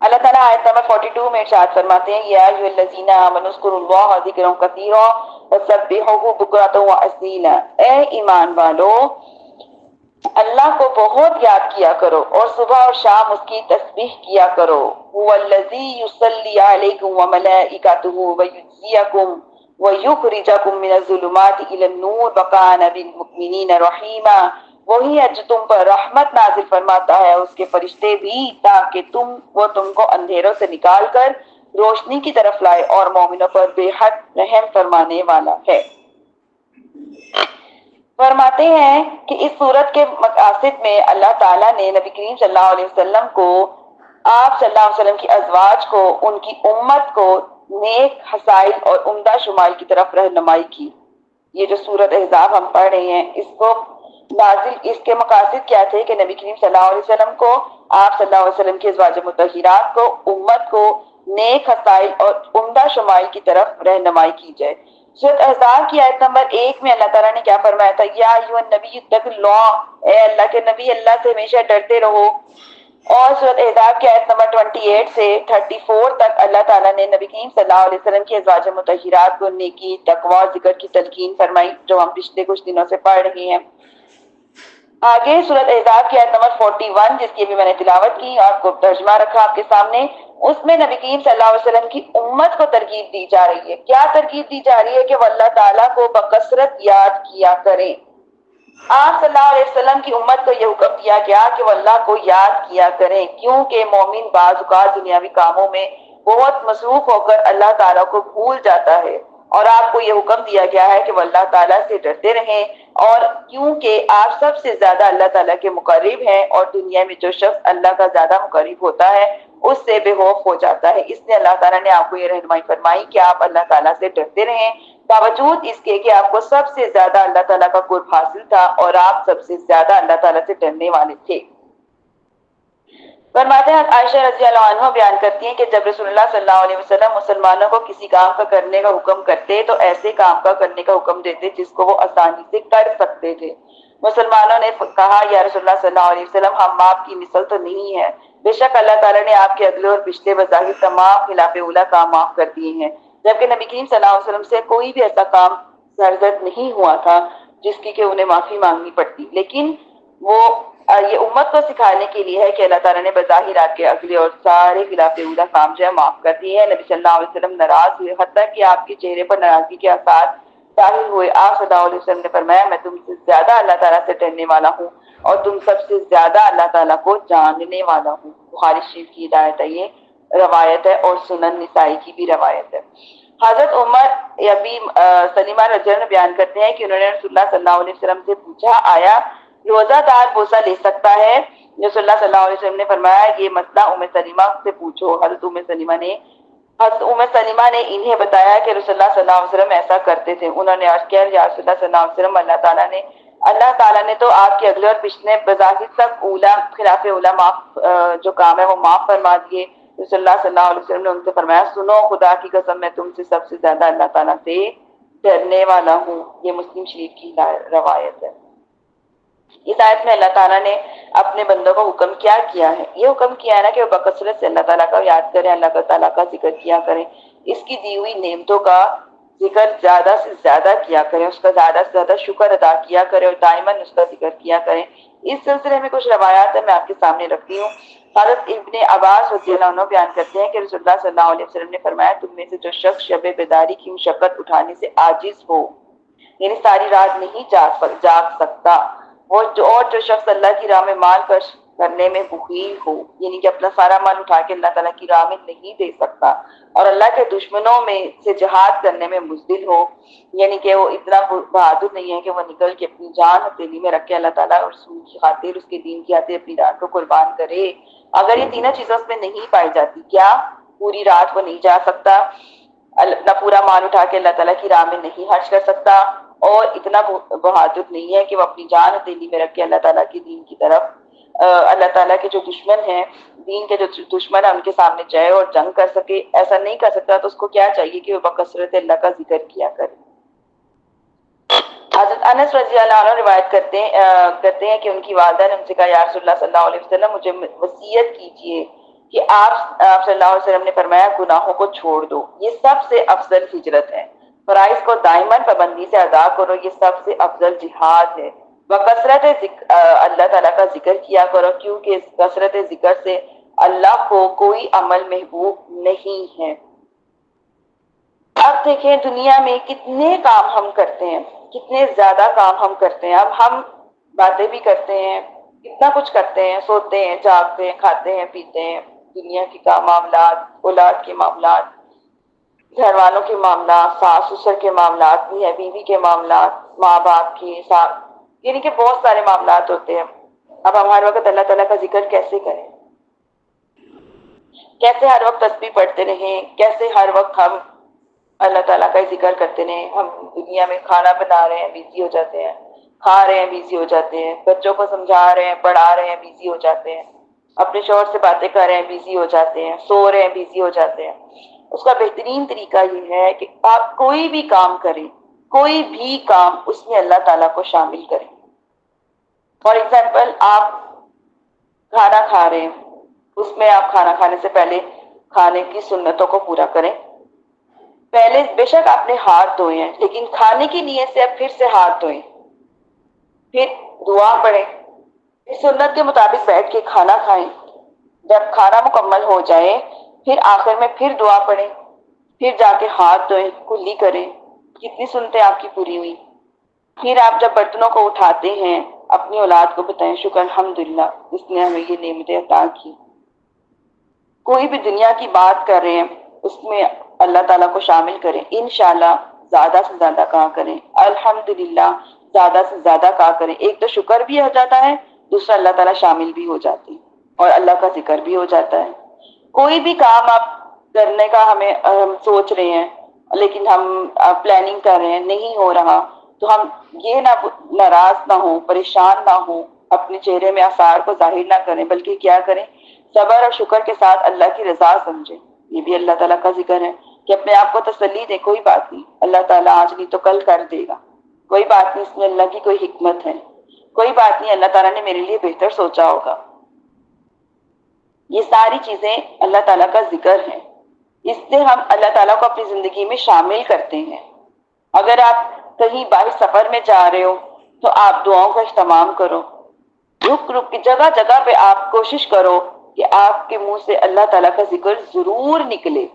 اللہ تعالیٰ آیت نمبر 42 میں ارشاد فرماتے ہیں، یا ایھا الذین آمنوا اذکروا اللہ ذکرا کثیرا وسبحوہ بکرۃ واصیلا، اے ایمان والو اللہ کو بہت یاد کیا کرو اور صبح اور شام اس کی تسبیح کیا کرو۔ هو الذی یصلی علیکم وملائکتہ ویجزیکم ویخرجکم من الظلمات الی النور وکان بالمؤمنین رحیما، وہی ہے جو تم پر رحمت نازل فرماتا ہے، اس کے فرشتے بھی، تاکہ وہ تم کو اندھیروں سے نکال کر روشنی کی طرف لائے، اور مومنوں پر بے حد رحم فرمانے والا ہے۔ فرماتے ہیں کہ اس صورت کے مقاصد میں اللہ تعالیٰ نے نبی کریم صلی اللہ علیہ وسلم کو، آپ صلی اللہ علیہ وسلم کی ازواج کو، ان کی امت کو نیک حسائل اور عمدہ شمائل کی طرف رہنمائی کی۔ یہ جو سورت احزاب ہم پڑھ رہے ہیں، اس کے مقاصد کیا تھے کہ نبی کریم صلی اللہ علیہ وسلم کو، آپ صلی اللہ علیہ وسلم کی ازواج مطہرات کو، امت کو نیک حسائل اور عمدہ شمائل کی طرف رہنمائی کی جائے۔ سورۃ احزاب کی آیت نمبر 1 میں اللہ تعالیٰ نے کیا فرمایا تھا، یا ایھا النبی اتق اللہ، اے اللہ کے نبی اللہ سے ہمیشہ ڈرتے رہو۔ اور سورۃ احزاب کی آیت نمبر 28 سے 34 تک اللہ تعالیٰ نے نبی کریم صلی اللہ علیہ وسلم کی ازواج مطہرات کو نیکی، تقوی، ذکر کی تلقین فرمائی، جو ہم پچھلے کچھ دنوں سے پڑھ رہے ہیں۔ آگے سورۃ احزاب کی آیت نمبر 41 جس کی بھی میں نے تلاوت کی، آپ کو ترجمہ رکھا آپ کے سامنے، اس میں نبی کریم صلی اللہ علیہ وسلم کی امت کو ترغیب دی جا رہی ہے۔ کیا ترغیب دی جا رہی ہے؟ کہ وہ اللہ تعالیٰ کو بکثرت یاد کیا کریں۔ آپ صلی اللہ علیہ وسلم کی امت کو یہ حکم دیا گیا کہ وہ اللہ کو یاد کیا کریں، کیونکہ مومن بعض اوقات دنیاوی کاموں میں بہت مصروف ہو کر اللہ تعالیٰ کو بھول جاتا ہے، اور آپ کو یہ حکم دیا گیا ہے کہ وہ اللہ تعالیٰ سے ڈرتے رہیں، اور کیونکہ آپ سب سے زیادہ اللہ تعالیٰ کے مقرب ہیں، اور دنیا میں جو شخص اللہ کا زیادہ مقرب ہوتا ہے اس سے بے خوف ہو جاتا ہے۔ اس لیے اللہ تعالیٰ نے آپ کو یہ رہنمائی فرمائی کہ آپ اللہ تعالیٰ سے ڈرتے رہیں، باوجود اس کے کہ آپ کو سب سے زیادہ اللہ تعالیٰ کا قرب حاصل تھا اور آپ سب سے زیادہ اللہ تعالیٰ سے ڈرنے والے تھے۔ فرماتے ہیں عائشہ رضی اللہ عنہ بیان کرتی ہیں کہ جب رسول اللہ صلی اللہ علیہ وسلم مسلمانوں کو کسی کام کا کرنے کا حکم کرتے تو ایسے کام کا کرنے کا حکم دیتے جس کو وہ آسانی سے کر سکتے تھے۔ مسلمانوں نے کہا یا رسول اللہ صلی اللہ علیہ وسلم ہم آپ کی مثل تو نہیں ہے، بے شک اللہ تعالیٰ نے آپ کے اگلے اور پچھلے بظاہر تمام خلاف اولا کام معاف کر دیے ہیں، جبکہ نبی کریم صلی اللہ علیہ وسلم سے کوئی بھی ایسا کام سرزد نہیں ہوا تھا جس کی کہ انہیں معافی مانگنی پڑتی، لیکن وہ یہ امت کو سکھانے کے لیے ہے کہ اللہ تعالیٰ نے بظاہر آپ کے اگلے اور سارے خلاف اولا کام جو ہے معاف کر دیے ہیں۔ نبی صلی اللہ علیہ وسلم ناراض ہوئے، حتیٰ کہ آپ کے چہرے پر ناراضگی کے آثار ظاہر ہوئے۔ آپ صلی اللہ علیہ وسلم نے فرمایا میں تم سے زیادہ اللہ تعالیٰ سے ڈرنے والا ہوں اور تم سب سے زیادہ اللہ تعالیٰ کو جاننے والا ہوں۔ بخاری شریف کی ہدایت ہے، یہ روایت ہے اور سنن نسائی کی بھی روایت ہے۔ حضرت عمر ابی سلیمہ رضی اللہ عنہ بیان کرتے ہیں کہ انہوں نے رسول اللہ صلی اللہ علیہ وسلم سے پوچھا آیا روزہ دار بوسہ لے سکتا ہے؟ رسول اللہ صلی اللہ علیہ وسلم نے فرمایا یہ مسئلہ سلیمہ سے پوچھو۔ حضرت ام سلیمہ نے انہیں بتایا کہ رسول اللہ صلی اللہ علیہ وسلم ایسا کرتے تھے۔ انہوں نے عرض کیا یا رسول اللہ صلی اللہ علیہ وسلم اللہ تعالیٰ نے تو آپ کے اگلے اور پچھلے بظاہر سب اولا خلاف اولا معاف جو کام ہے وہ معاف فرما دیے۔ رسول اللہ صلی اللہ علیہ وسلم نے ان سے فرمایا سنو خدا کی قسم میں تم سے سب سے زیادہ اللہ تعالیٰ سے ڈرنے والا ہوں۔ یہ مسلم شریف کی روایت ہے۔ اس آیت میں اللہ تعالیٰ نے اپنے بندوں کو حکم کیا کیا ہے؟ یہ حکم کیا ہے نا کہ وہ بکثرت سے اللہ تعالیٰ کا یاد کریں، اللہ تعالیٰ کا ذکر کیا کریں، اس کی دی ہوئی نعمتوں کا ذکر زیادہ سے زیادہ کیا کریں، اس کا زیادہ سے زیادہ شکر ادا کیا کریں اور دائماً اس کا ذکر کیا کریں۔ اس سلسلے میں کچھ روایات میں آپ کے سامنے رکھتی ہوں۔ حضرت ابن عباس رضی اللہ عنہ بیان کرتے ہیں کہ رسول اللہ صلی اللہ علیہ وسلم نے فرمایا تم میں سے جو شخص شب بیداری کی مشقت اٹھانے سے عاجز ہو، یعنی ساری رات نہیں جاگ سکتا، جو شخص اللہ کی راہ میں مال خرچ کرنے میں بخیل ہو، یعنی کہ اپنا سارا مال اٹھا کے اللہ تعالیٰ کی راہ میں نہیں دے سکتا، اور اللہ کے دشمنوں میں سے جہاد کرنے میں بزدل ہو، یعنی کہ وہ اتنا بہادر نہیں ہے کہ وہ نکل کے اپنی جان ہتھیلی میں رکھ کے اللہ تعالیٰ اور رسول کی خاطر اس کے دین کی خاطر اپنی رات کو قربان کرے۔ اگر یہ تینوں چیزیں اس میں نہیں پائی جاتی، کیا پوری رات وہ نہیں جا سکتا، نہ پورا مال اٹھا کے اللہ تعالیٰ کی راہ میں نہیں خرچ کر سکتا، اور اتنا بہادر نہیں ہے کہ وہ اپنی جان ہتھیلی میں رکھ کے اللہ تعالیٰ کی دین کی طرف اللہ تعالیٰ کے جو دشمن ہیں، دین کے جو دشمن ہیں ان کے سامنے جائے اور جنگ کر سکے، ایسا نہیں کر سکتا تو اس کو کیا چاہیے کہ وہ بکثرت اللہ کا ذکر کیا کرے۔ حضرت انس رضی اللہ عنہ روایت کرتے ہیں کہ ان کی والدہ نے ان سے کہا یا رسول اللہ صلی اللہ علیہ وسلم مجھے وصیت کیجیے کہ آپ صلی اللہ علیہ وسلم نے فرمایا گناہوں کو چھوڑ دو، یہ سب سے افضل ہجرت ہے، فرائض کو دائماً پابندی سے ادا کرو، یہ سب سے افضل جہاد ہے، بکثرت اللہ تعالیٰ کا ذکر کیا کرو کیونکہ کثرت ذکر سے اللہ کو کوئی عمل محبوب نہیں ہے۔ اب دیکھیں دنیا میں کتنے کام ہم کرتے ہیں، کتنے زیادہ کام ہم کرتے ہیں، اب ہم باتیں بھی کرتے ہیں، کتنا کچھ کرتے ہیں، سوتے ہیں، جاگتے ہیں، کھاتے ہیں، پیتے ہیں، دنیا کے معاملات، اولاد کے معاملات، گھر والوں کے معاملات، ساس سسر کے معاملات بھی ہے، بیوی کے معاملات، ماں باپ کے ساتھ، یعنی کہ بہت سارے معاملات ہوتے ہیں۔ اب ہم ہر وقت اللہ تعالیٰ کا ذکر کیسے کریں، کیسے ہر وقت تسبیح پڑھتے رہیں، کیسے ہر وقت ہم اللہ تعالیٰ کا ذکر کرتے رہیں۔ ہم دنیا میں کھانا بنا رہے ہیں بیزی ہو جاتے ہیں، کھا رہے ہیں بیزی ہو جاتے ہیں، بچوں کو سمجھا رہے ہیں، پڑھا رہے ہیں بیزی ہو جاتے ہیں، اپنے شوہر سے باتیں کر رہے ہیں بیزی ہو جاتے ہیں، سو رہے ہیں بیزی ہو جاتے ہیں۔ اس کا بہترین طریقہ یہ ہے کہ آپ کوئی بھی کام کریں، کوئی بھی کام اس میں اللہ تعالیٰ کو شامل کریں۔ فار ایگزامپل آپ کھانا کھا رہے ہیں، اس میں آپ کھانا کھانے سے پہلے کھانے کی سنتوں کو پورا کریں۔ پہلے بے شک آپ نے ہاتھ دھوئے ہیں لیکن کھانے کی نیت سے اب پھر سے ہاتھ دھوئیں، پھر دعا پڑھیں، پھر سنت کے مطابق بیٹھ کے کھانا کھائیں۔ جب کھانا مکمل ہو جائے پھر آخر میں پھر دعا پڑھیں، پھر جا کے ہاتھ دھوئیں، کلی کریں۔ کتنی سنتیں آپ کی پوری ہوئی۔ پھر آپ جب برتنوں کو اٹھاتے ہیں اپنی اولاد کو بتائیں شکر الحمدللہ اس نے ہمیں یہ نعمتیں عطا کی۔ کوئی بھی دنیا کی بات کر رہے ہیں اس میں اللہ تعالیٰ کو شامل کریں، انشاءاللہ زیادہ سے زیادہ کہا کریں، الحمدللہ زیادہ سے زیادہ کہا کریں۔ ایک تو شکر بھی ہو جاتا ہے، دوسرا اللہ تعالیٰ شامل بھی ہو جاتے ہیں اور اللہ کا ذکر بھی ہو جاتا ہے۔ کوئی بھی کام آپ کرنے کا ہم سوچ رہے ہیں لیکن ہم پلاننگ کر رہے ہیں نہیں ہو رہا، تو ہم یہ ناراض نہ ہوں، پریشان نہ ہوں، اپنے چہرے میں آثار کو ظاہر نہ کریں، بلکہ کیا کریں، صبر اور شکر کے ساتھ اللہ کی رضا سمجھیں۔ یہ بھی اللہ تعالیٰ کا ذکر ہے کہ اپنے آپ کو تسلی دے، کوئی بات نہیں، اللہ تعالیٰ آج نہیں تو کل کر دے گا، کوئی بات نہیں، اس میں اللہ کی کوئی حکمت ہے، کوئی بات نہیں، اللہ تعالیٰ نے میرے لیے بہتر سوچا ہوگا۔ یہ ساری چیزیں اللہ تعالیٰ کا ذکر ہے، اس سے ہم اللہ تعالیٰ کو اپنی زندگی میں شامل کرتے ہیں۔ اگر آپ کہیں باہر سفر میں جا رہے ہو تو آپ دعاؤں کا اہتمام کرو، رک رک کے جگہ جگہ پہ آپ کوشش کرو کہ آپ کے منہ سے اللہ تعالیٰ کا ذکر ضرور نکلے۔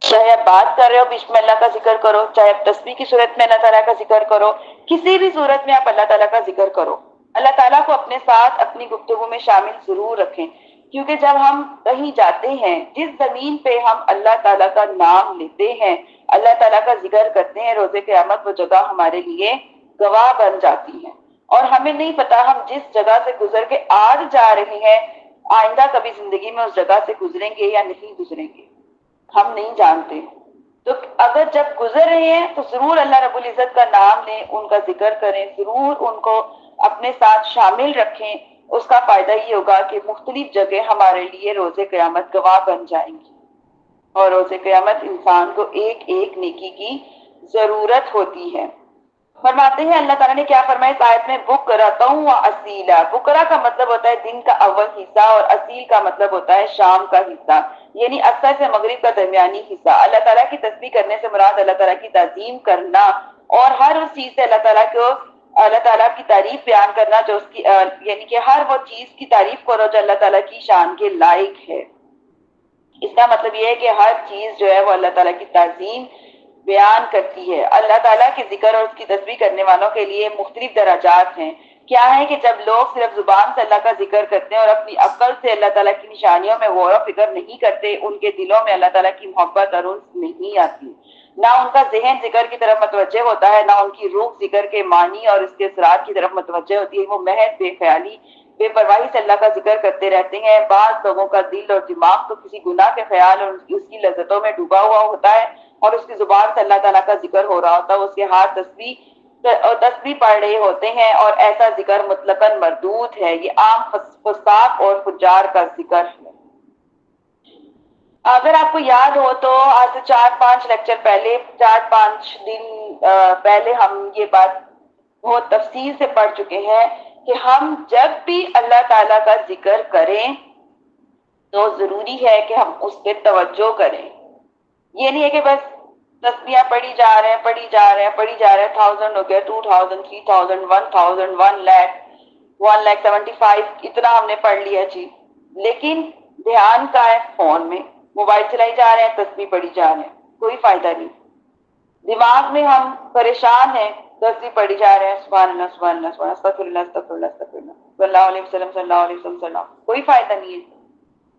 چاہے آپ بات کر رہے ہو بیچ میں اللہ کا ذکر کرو، چاہے آپ تسبیح کی صورت میں اللہ تعالیٰ کا ذکر کرو، کسی بھی صورت میں آپ اللہ تعالیٰ کا ذکر کرو۔ اللہ تعالیٰ کو اپنے ساتھ اپنی گفتگو میں شامل ضرور رکھیں، کیونکہ جب ہم کہیں جاتے ہیں، جس زمین پہ ہم اللہ تعالیٰ کا نام لیتے ہیں، اللہ تعالیٰ کا ذکر کرتے ہیں، روز قیامت وہ جگہ ہمارے لیے گواہ بن جاتی ہے۔ اور ہمیں نہیں پتا ہم جس جگہ سے گزر کے آج جا رہے ہیں، آئندہ کبھی زندگی میں اس جگہ سے گزریں گے یا نہیں گزریں گے، ہم نہیں جانتے۔ تو اگر جب گزر رہے ہیں تو ضرور اللہ رب العزت کا نام لیں، ان کا ذکر کریں، ضرور ان کو اپنے ساتھ شامل رکھیں۔ اس کا فائدہ یہ ہوگا کہ مختلف جگہ ہمارے لیے روز قیامت گواہ بن جائیں گی، اور روز قیامت انسان کو ایک ایک نیکی کی ضرورت ہوتی ہے۔ فرماتے ہیں اللہ تعالیٰ نے کیا فرمایا اس آیت میں، بکرۃ و اصیلا۔ بکرا کا مطلب ہوتا ہے دن کا اول حصہ، اور اصیل کا مطلب ہوتا ہے شام کا حصہ، یعنی اثر سے مغرب کا درمیانی حصہ۔ اللہ تعالیٰ کی تسبیح کرنے سے مراد اللہ تعالیٰ کی تعظیم کرنا، اور ہر اس چیز سے اللہ تعالیٰ کی تعریف بیان کرنا جو اس کی یعنی کہ ہر وہ چیز کی تعریف کرو جو اللہ تعالیٰ کی شان کے لائق ہے۔ اس کا مطلب یہ ہے کہ ہر چیز جو ہے وہ اللہ تعالیٰ کی تعظیم بیان کرتی ہے۔ اللہ تعالیٰ کے ذکر اور اس کی تسبیح کرنے والوں کے لیے مختلف درجات ہیں۔ کیا ہے کہ جب لوگ صرف زبان سے اللہ کا ذکر کرتے ہیں اور اپنی عقل سے اللہ تعالیٰ کی نشانیوں میں غور و فکر نہیں کرتے، ان کے دلوں میں اللہ تعالیٰ کی محبت اور انس نہیں آتی، نہ ان کا ذہن ذکر کی طرف متوجہ ہوتا ہے، نہ ان کی روح ذکر کے معنی اور اس کے اثرات کی طرف متوجہ ہوتی ہے۔ وہ محض بے خیالی، بے پرواہی سے اللہ کا ذکر کرتے رہتے ہیں۔ بعض لوگوں کا دل اور دماغ تو کسی گناہ کے خیال اور اس کی لذتوں میں ڈوبا ہوا ہوتا ہے، اور اس کی زبان سے اللہ تعالیٰ کا ذکر ہو رہا ہوتا ہے، اس کے ہاتھ تسبیح پڑھ رہے ہوتے ہیں، اور ایسا ذکر مطلقاً مردود ہے۔ یہ عام فساق اور فجار کا ذکر ہے۔ اگر آپ کو یاد ہو تو آج سے 4-5 لیکچر پہلے، 4-5 دن پہلے ہم یہ بات بہت تفصیل سے پڑھ چکے ہیں کہ ہم جب بھی اللہ تعالیٰ کا ذکر کریں تو ضروری ہے کہ ہم اس پہ توجہ کریں۔ یہ نہیں ہے کہ بس تسبیحاں پڑھی جا رہے ہیں 1000 ہو گیا، 2000، 3000، 1000، 1,75,000 اتنا ہم نے پڑھ لیا جی، لیکن دھیان کا ہے فون میں، موبائل چلائی جا رہے ہیں، تسبیح پڑھی جا رہے ہیں، کوئی فائدہ نہیں۔ دماغ میں ہم پریشان ہیں، تسبیح پڑھی جا رہے ہیں، سبحان اللہ سبحان اللہ سبحان اللہ، استغفر اللہ استغفر اللہ استغفر اللہ، صلی اللہ علیہ وسلم صلی اللہ علیہ وسلم صلی اللہ، کوئی فائدہ نہیں ہے،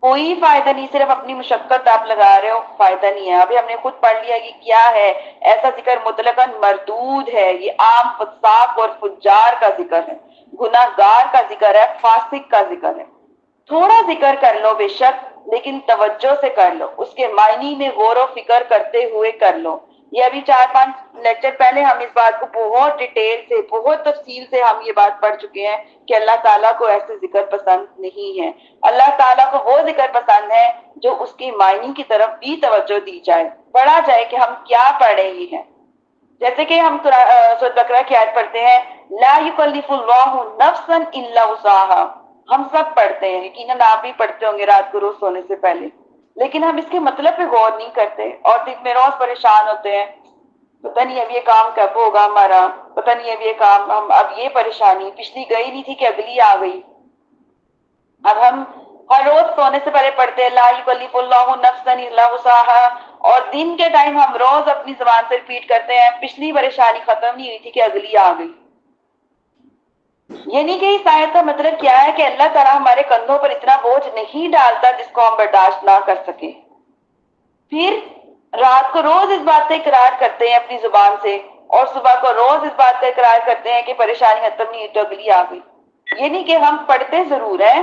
کوئی فائدہ نہیں، صرف اپنی مشقت آپ لگا رہے ہو، فائدہ نہیں ہے۔ ابھی ہم نے خود پڑھ لیا کہ کیا ہے، ایسا ذکر مطلقاً مردود ہے، یہ عام فساق اور فجار کا ذکر ہے، گناہ گار کا ذکر ہے، فاسق کا ذکر ہے۔ تھوڑا ذکر کر لو بے شک، لیکن توجہ سے کر لو، اس کے معنی میں غور و فکر کرتے ہوئے کر لو۔ یہ ابھی 4-5 لیکچر پہلے ہم اس بات کو بہت ڈیٹیل سے، بہت تفصیل سے ہم یہ بات پڑھ چکے ہیں کہ اللہ تعالیٰ کو ایسے ذکر پسند نہیں ہے۔ اللہ تعالیٰ کو وہ ذکر پسند ہے جو اس کی معنی کی طرف بھی توجہ دی جائے، پڑھا جائے کہ ہم کیا پڑھ رہے ہیں۔ جیسے کہ ہم سورۃ بقرہ کی آیت پڑھتے ہیں، لا یکلف اللہ نفسا الا وسعها، ہم سب پڑھتے ہیں، یقیناً آپ بھی پڑھتے ہوں گے رات کو روز سونے سے پہلے، لیکن ہم اس کے مطلب پہ غور نہیں کرتے، اور دن میں روز پریشان ہوتے ہیں، پتہ نہیں اب یہ کام کب ہوگا ہمارا، پتہ نہیں اب یہ کام، ہم اب یہ پریشانی پچھلی گئی نہیں تھی کہ اگلی آ گئی۔ اب ہم ہر روز سونے سے پہلے پڑھتے ہیں لا یکلف اللہ نفسا الا وسعها، اور دن کے ٹائم ہم روز اپنی زبان سے ریپیٹ کرتے ہیں پچھلی پریشانی ختم نہیں ہوئی تھی کہ اگلی آ گئی۔ یعنی کہ اس آیت کا مطلب کیا ہے کہ اللہ تعالیٰ ہمارے کندھوں پر اتنا بوجھ نہیں ڈالتا جس کو ہم برداشت نہ کر سکیں۔ پھر رات کو روز اس بات کا اقرار کرتے ہیں اپنی زبان سے، اور صبح کو روز اس بات کا اقرار کرتے ہیں کہ پریشانی ختم نہیں ہوئی تو اگلی آ گئی۔ یعنی کہ ہم پڑھتے ضرور ہیں،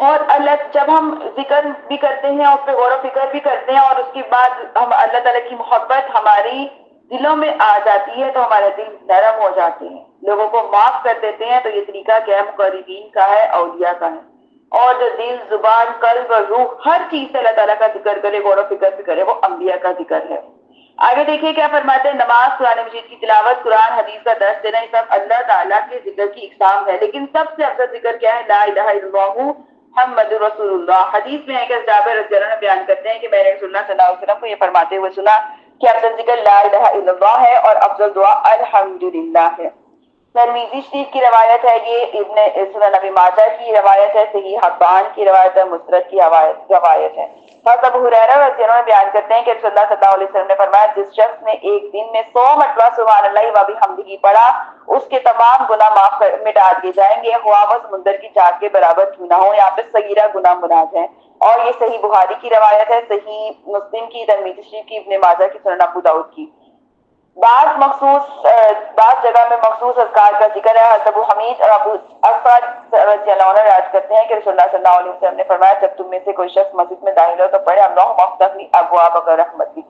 اور اللہ جب ہم ذکر بھی کرتے ہیں اور اس پہ غور و فکر بھی کرتے ہیں اور اس کے بعد ہم اللہ تعالیٰ کی محبت ہماری دلوں میں آ جاتی ہے تو ہمارے دل نرم ہو جاتے ہیں، لوگوں کو معاف کر دیتے ہیں۔ تو یہ طریقہ کیا ہے؟ مقربین کا ہے، اولیاء کا ہے۔ اور جو دل، زبان، قلب اور روح ہر چیز سے اللہ تعالیٰ کا ذکر کرے، غور و فکر بھی کرے، وہ انبیاء کا ذکر ہے۔ آگے دیکھیے کیا فرماتے ہیں، نماز، قرآن مجید کی تلاوت، قرآن حدیث کا درس دینا، یہ سب اللہ تعالیٰ کے ذکر کی اقسام ہے، لیکن سب سے افضل ذکر کیا ہے؟ لا الہ الا اللہ محمد رسول اللہ۔ حدیث میں ہے کہ جابر رضی اللہ عنہ بیان کرتے ہیں کہ میں نے رسول اللہ صلی اللہ علیہ وسلم کو یہ فرماتے ہوئے سنا کہ افضل ذکر لا الہ الا اللہ ہے اور افضل دعا الحمدللہ ہے۔ ترمذی شریف کی روایت ہے، یہ ابن سنن ابی ماجہ کی روایت ہے، صحیح حبان کی روایت ہے، مسند کی روایت ہے۔ حضرت ابو ہریرہ رضی اللہ عنہ بیان کرتے ہیں کہ رسول اللہ صلی اللہ علیہ وسلم نے فرمایا جس شخص نے ایک دن میں 100 مرتبہ سبحان اللہ و بحمدہ پڑھا اس کے تمام گناہ معاف مٹا دیے جائیں گے، خواہ وہ سمندر کی چاک کے برابر کیوں نہ ہو۔ یہاں پہ صغیرہ گناہ مراد ہے اور یہ صحیح بخاری کی روایت ہے، صحیح مسلم کی، ترمذی شریف کی، ابن ماجہ کی، سنن ابو داؤد کی۔ بعض جگہ میں مخصوص اذکار کا ذکر ہے۔ حضرت ابو حمید اور ابو اسعد رضی اللہ عنہ روایت کرتے ہیں کہ رسول اللہ صلی اللہ علیہ وسلم نے فرمایا جب تم میں سے کوئی شخص مسجد میں داخل ہو تو پڑھے اللہم افتح لی ابواب رحمتک۔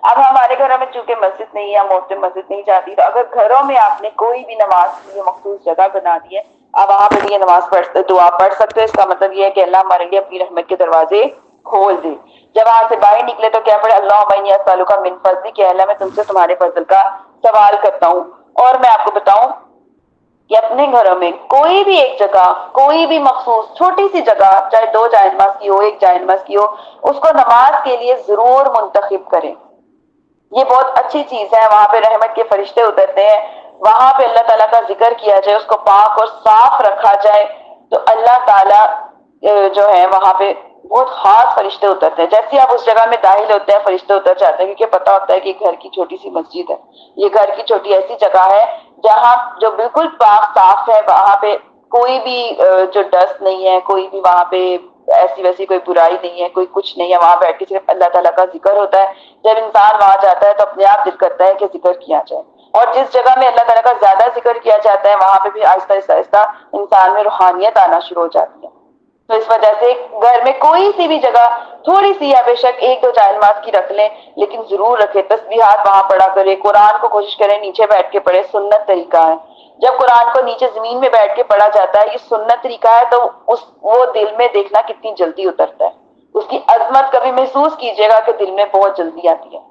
اب ہمارے گھروں میں چونکہ مسجد نہیں ہے، ہم عورتیں مسجد نہیں جاتی، تو اگر گھروں میں آپ نے کوئی بھی نماز کے لیے مخصوص جگہ بنا دی ہے، آپ وہاں پہ بھی یہ نماز دعا پڑھ سکتے ہو۔ اس کا مطلب یہ ہے کہ اللہ ہمارے لیے اپنی رحمت کے دروازے کھول دے۔ جب وہاں سے باہر نکلے تو کیا پڑھے اللہم انی اسألک من فضلک، کہ اللہ میں تم سے تمہارے فضل کا سوال کرتا ہوں۔ اور میں آپ کو بتاؤں کہ اپنے گھروں میں کوئی بھی ایک جگہ، کوئی بھی مخصوص چھوٹی سی جگہ، چاہے 2 جائے نماز کی ہو، 1 جائے نماز کی ہو، اس کو نماز کے لیے ضرور منتخب کریں۔ یہ بہت اچھی چیز ہے، وہاں پہ رحمت کے فرشتے اترتے ہیں، وہاں پہ اللہ تعالیٰ کا ذکر کیا جائے، اس کو پاک اور صاف رکھا جائے تو اللہ تعالیٰ جو ہے وہاں پہ بہت خاص فرشتے اترتے ہیں۔ جیسے آپ اس جگہ میں داخل ہوتے ہیں فرشتے اتر جاتے ہیں، کیونکہ پتہ ہوتا ہے کہ گھر کی چھوٹی سی مسجد ہے، یہ گھر کی چھوٹی ایسی جگہ ہے جہاں جو بالکل پاک صاف ہے، وہاں پہ کوئی بھی جو ڈسٹ نہیں ہے، کوئی بھی وہاں پہ ایسی ویسی کوئی برائی نہیں ہے، کوئی کچھ نہیں ہے، وہاں بیٹھ کے صرف اللہ تعالیٰ کا ذکر ہوتا ہے۔ جب انسان وہاں جاتا ہے تو اپنے آپ دل کرتا ہے کہ ذکر کیا جائے، اور جس جگہ میں اللہ تعالیٰ کا زیادہ ذکر کیا جاتا ہے وہاں پہ بھی آہستہ آہستہ انسان میں روحانیت آنا شروع ہو جاتی ہے۔ تو اس وجہ سے گھر میں کوئی سی بھی جگہ تھوڑی سی یا بے شک 1-2 جائے نماز کی رکھ لیں، لیکن ضرور رکھے، تسبیحات وہاں پڑھا کرے، قرآن کو کوشش کریں نیچے بیٹھ کے پڑھے، سنت طریقہ ہے۔ جب قرآن کو نیچے زمین میں بیٹھ کے پڑھا جاتا ہے، یہ سنت طریقہ ہے، تو وہ دل میں دیکھنا کتنی جلدی اترتا ہے، اس کی عظمت کبھی محسوس کیجیے گا کہ دل میں بہت جلدی آتی ہے،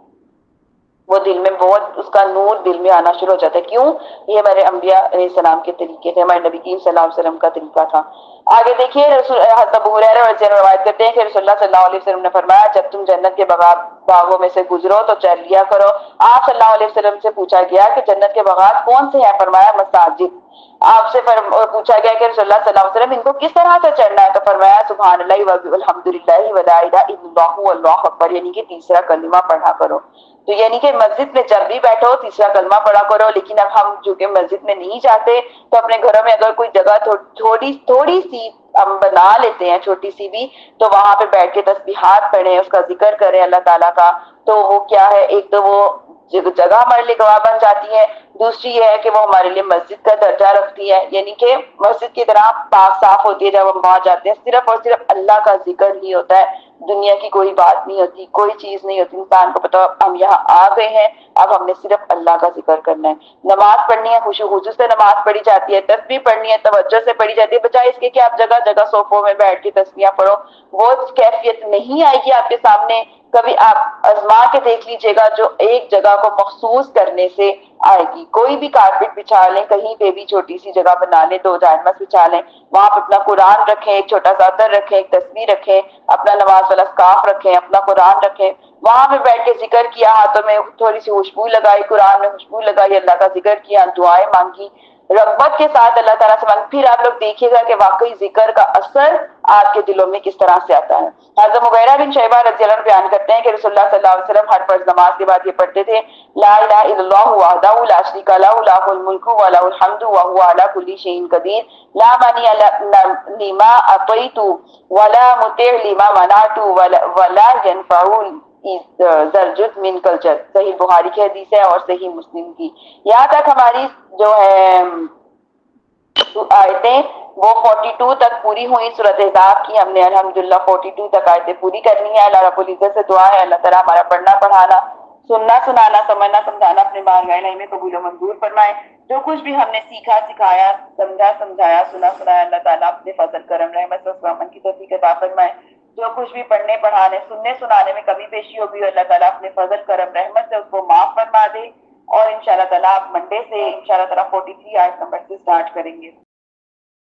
وہ دل میں بہت اس کا نور دل میں آنا شروع ہو جاتا ہے۔ کیوں؟ یہ ہمارے انبیاء علیہ السلام کے طریقے تھے، ہمارے نبی کریم صلی اللہ علیہ وسلم کا طریقہ تھا۔ آگے دیکھیے حضرت ابو ہریرہ رضی اللہ عنہ روایت کرتے ہیں کہ رسول اللہ صلی اللہ علیہ وسلم نے فرمایا جب تم جنت کے باغوں میں سے گزرو تو چل لیا کرو۔ آپ صلی اللہ علیہ وسلم سے پوچھا گیا کہ جنت کے باغات کون سے ہیں؟ فرمایا مساجد۔ آپ سے پوچھا گیا کہ رسول اللہ صلی اللہ علیہ وسلم ان کو کس طرح سے چڑھنا ہے؟ تو فرمایا سبحان اللہ والحمدللہ ولا الہ الا اللہ واللہ اکبر، یعنی کہ تیسرا کلمہ پڑھا کرو۔ تو یعنی کہ مسجد میں جب بھی بیٹھو تیسرا کلمہ پڑھا کرو، لیکن اب ہم چونکہ مسجد میں نہیں جاتے تو اپنے گھروں میں اگر کوئی جگہ تھوڑی سی ہم بنا لیتے ہیں، چھوٹی سی بھی، تو وہاں پہ بیٹھ کے تسبیحات پڑھیں، اس کا ذکر کریں اللہ تعالیٰ کا، تو وہ کیا ہے، ایک تو وہ جگہ ہمارے لیے گواہ بن جاتی ہے، دوسری یہ ہے کہ وہ ہمارے لیے مسجد کا درجہ رکھتی ہے، یعنی کہ مسجد کی طرح پاک صاف ہوتی ہے۔ جب ہم وہاں جاتے ہیں صرف اور صرف اللہ کا ذکر ہی ہوتا ہے، دنیا کی کوئی بات نہیں ہوتی، کوئی چیز نہیں ہوتی، انسان کو پتا ہم یہاں آ گئے ہیں، اب ہم نے صرف اللہ کا ذکر کرنا ہے۔ نماز پڑھنی ہے، خشوع خضوع سے نماز پڑھی جاتی ہے، تسبیح پڑھنی ہے توجہ سے پڑھی جاتی ہے، بجائے اس کے کہ آپ جگہ جگہ صوفوں میں بیٹھ کے تسبیحاں پڑھو، وہ کیفیت نہیں آئے گی آپ کے سامنے۔ کبھی آپ آزما کے دیکھ لیجئے گا جو ایک جگہ کو مخصوص کرنے سے آئے گی۔ کوئی بھی کارپٹ بچھا لیں، کہیں پہ بھی چھوٹی سی جگہ بنا لیں، 2 جائنماز بچھا لیں، وہاں پہ اپنا قرآن رکھیں، ایک چھوٹا سا اتر رکھیں، ایک تسبیح رکھیں، اپنا نماز والا سکارف رکھیں، اپنا قرآن رکھیں، وہاں پہ بیٹھ کے ذکر کیا، ہاتھوں میں تھوڑی سی خوشبو لگائی، قرآن میں خوشبو لگائی، اللہ کا ذکر کیا، دعائیں مانگی، رغبت کے ساتھ اللہ تعالیٰ سے مانگ، پھر آپ لوگ دیکھیے گا کہ واقعی ذکر کا اثر آپ کے دلوں میں کس طرح سے آتا ہے۔ حضرت مغیرہ بن شعبہ رضی اللہ عنہ بیان کرتے ہیں کہ رسول اللہ صلی اللہ علیہ وسلم ہر فرض نماز کے بعد یہ پڑھتے تھے لا الہ الا اللہ وحدہ لا شریک لہ لہ الملک ولہ الحمد وہو علی کل شیء قدیر لا مانع لما اعطیت ولا مطیع لما منعت ولا ينفع ذا من کل جد۔ صحیح بخاری کی حدیث ہے اور صحیح مسلم کی۔ یہاں تک ہماری جو ہے آیتیں وہ 42 تک پوری ہوئی سورۃ احزاب کی، ہم نے الحمدللہ 42 تک آیتیں پوری کرنی ہے۔ اللہ رب العزت سے دعا ہے اللہ تعالیٰ ہمارا پڑھنا پڑھانا، سننا سنانا، سمجھنا سمجھانا اپنے بارگاہ الہی میں قبول و منظور فرمائے۔ جو کچھ بھی ہم نے سیکھا سکھایا، سمجھا سمجھایا، سنا سنایا، اللہ تعالیٰ اپنے فضل کرم رحمت و رحمت کی توفیق عطا فرمائے۔ جو کچھ بھی پڑھنے پڑھانے سننے سنانے میں کمی پیشی ہوگی اللہ تعالیٰ اپنے فضل کرم رحمت سے اس کو معاف فرما دے، اور انشاءاللہ تعالیٰ آپ منڈے سے انشاءاللہ تعالیٰ 43 آیت نمبر سے سٹارٹ کریں گے۔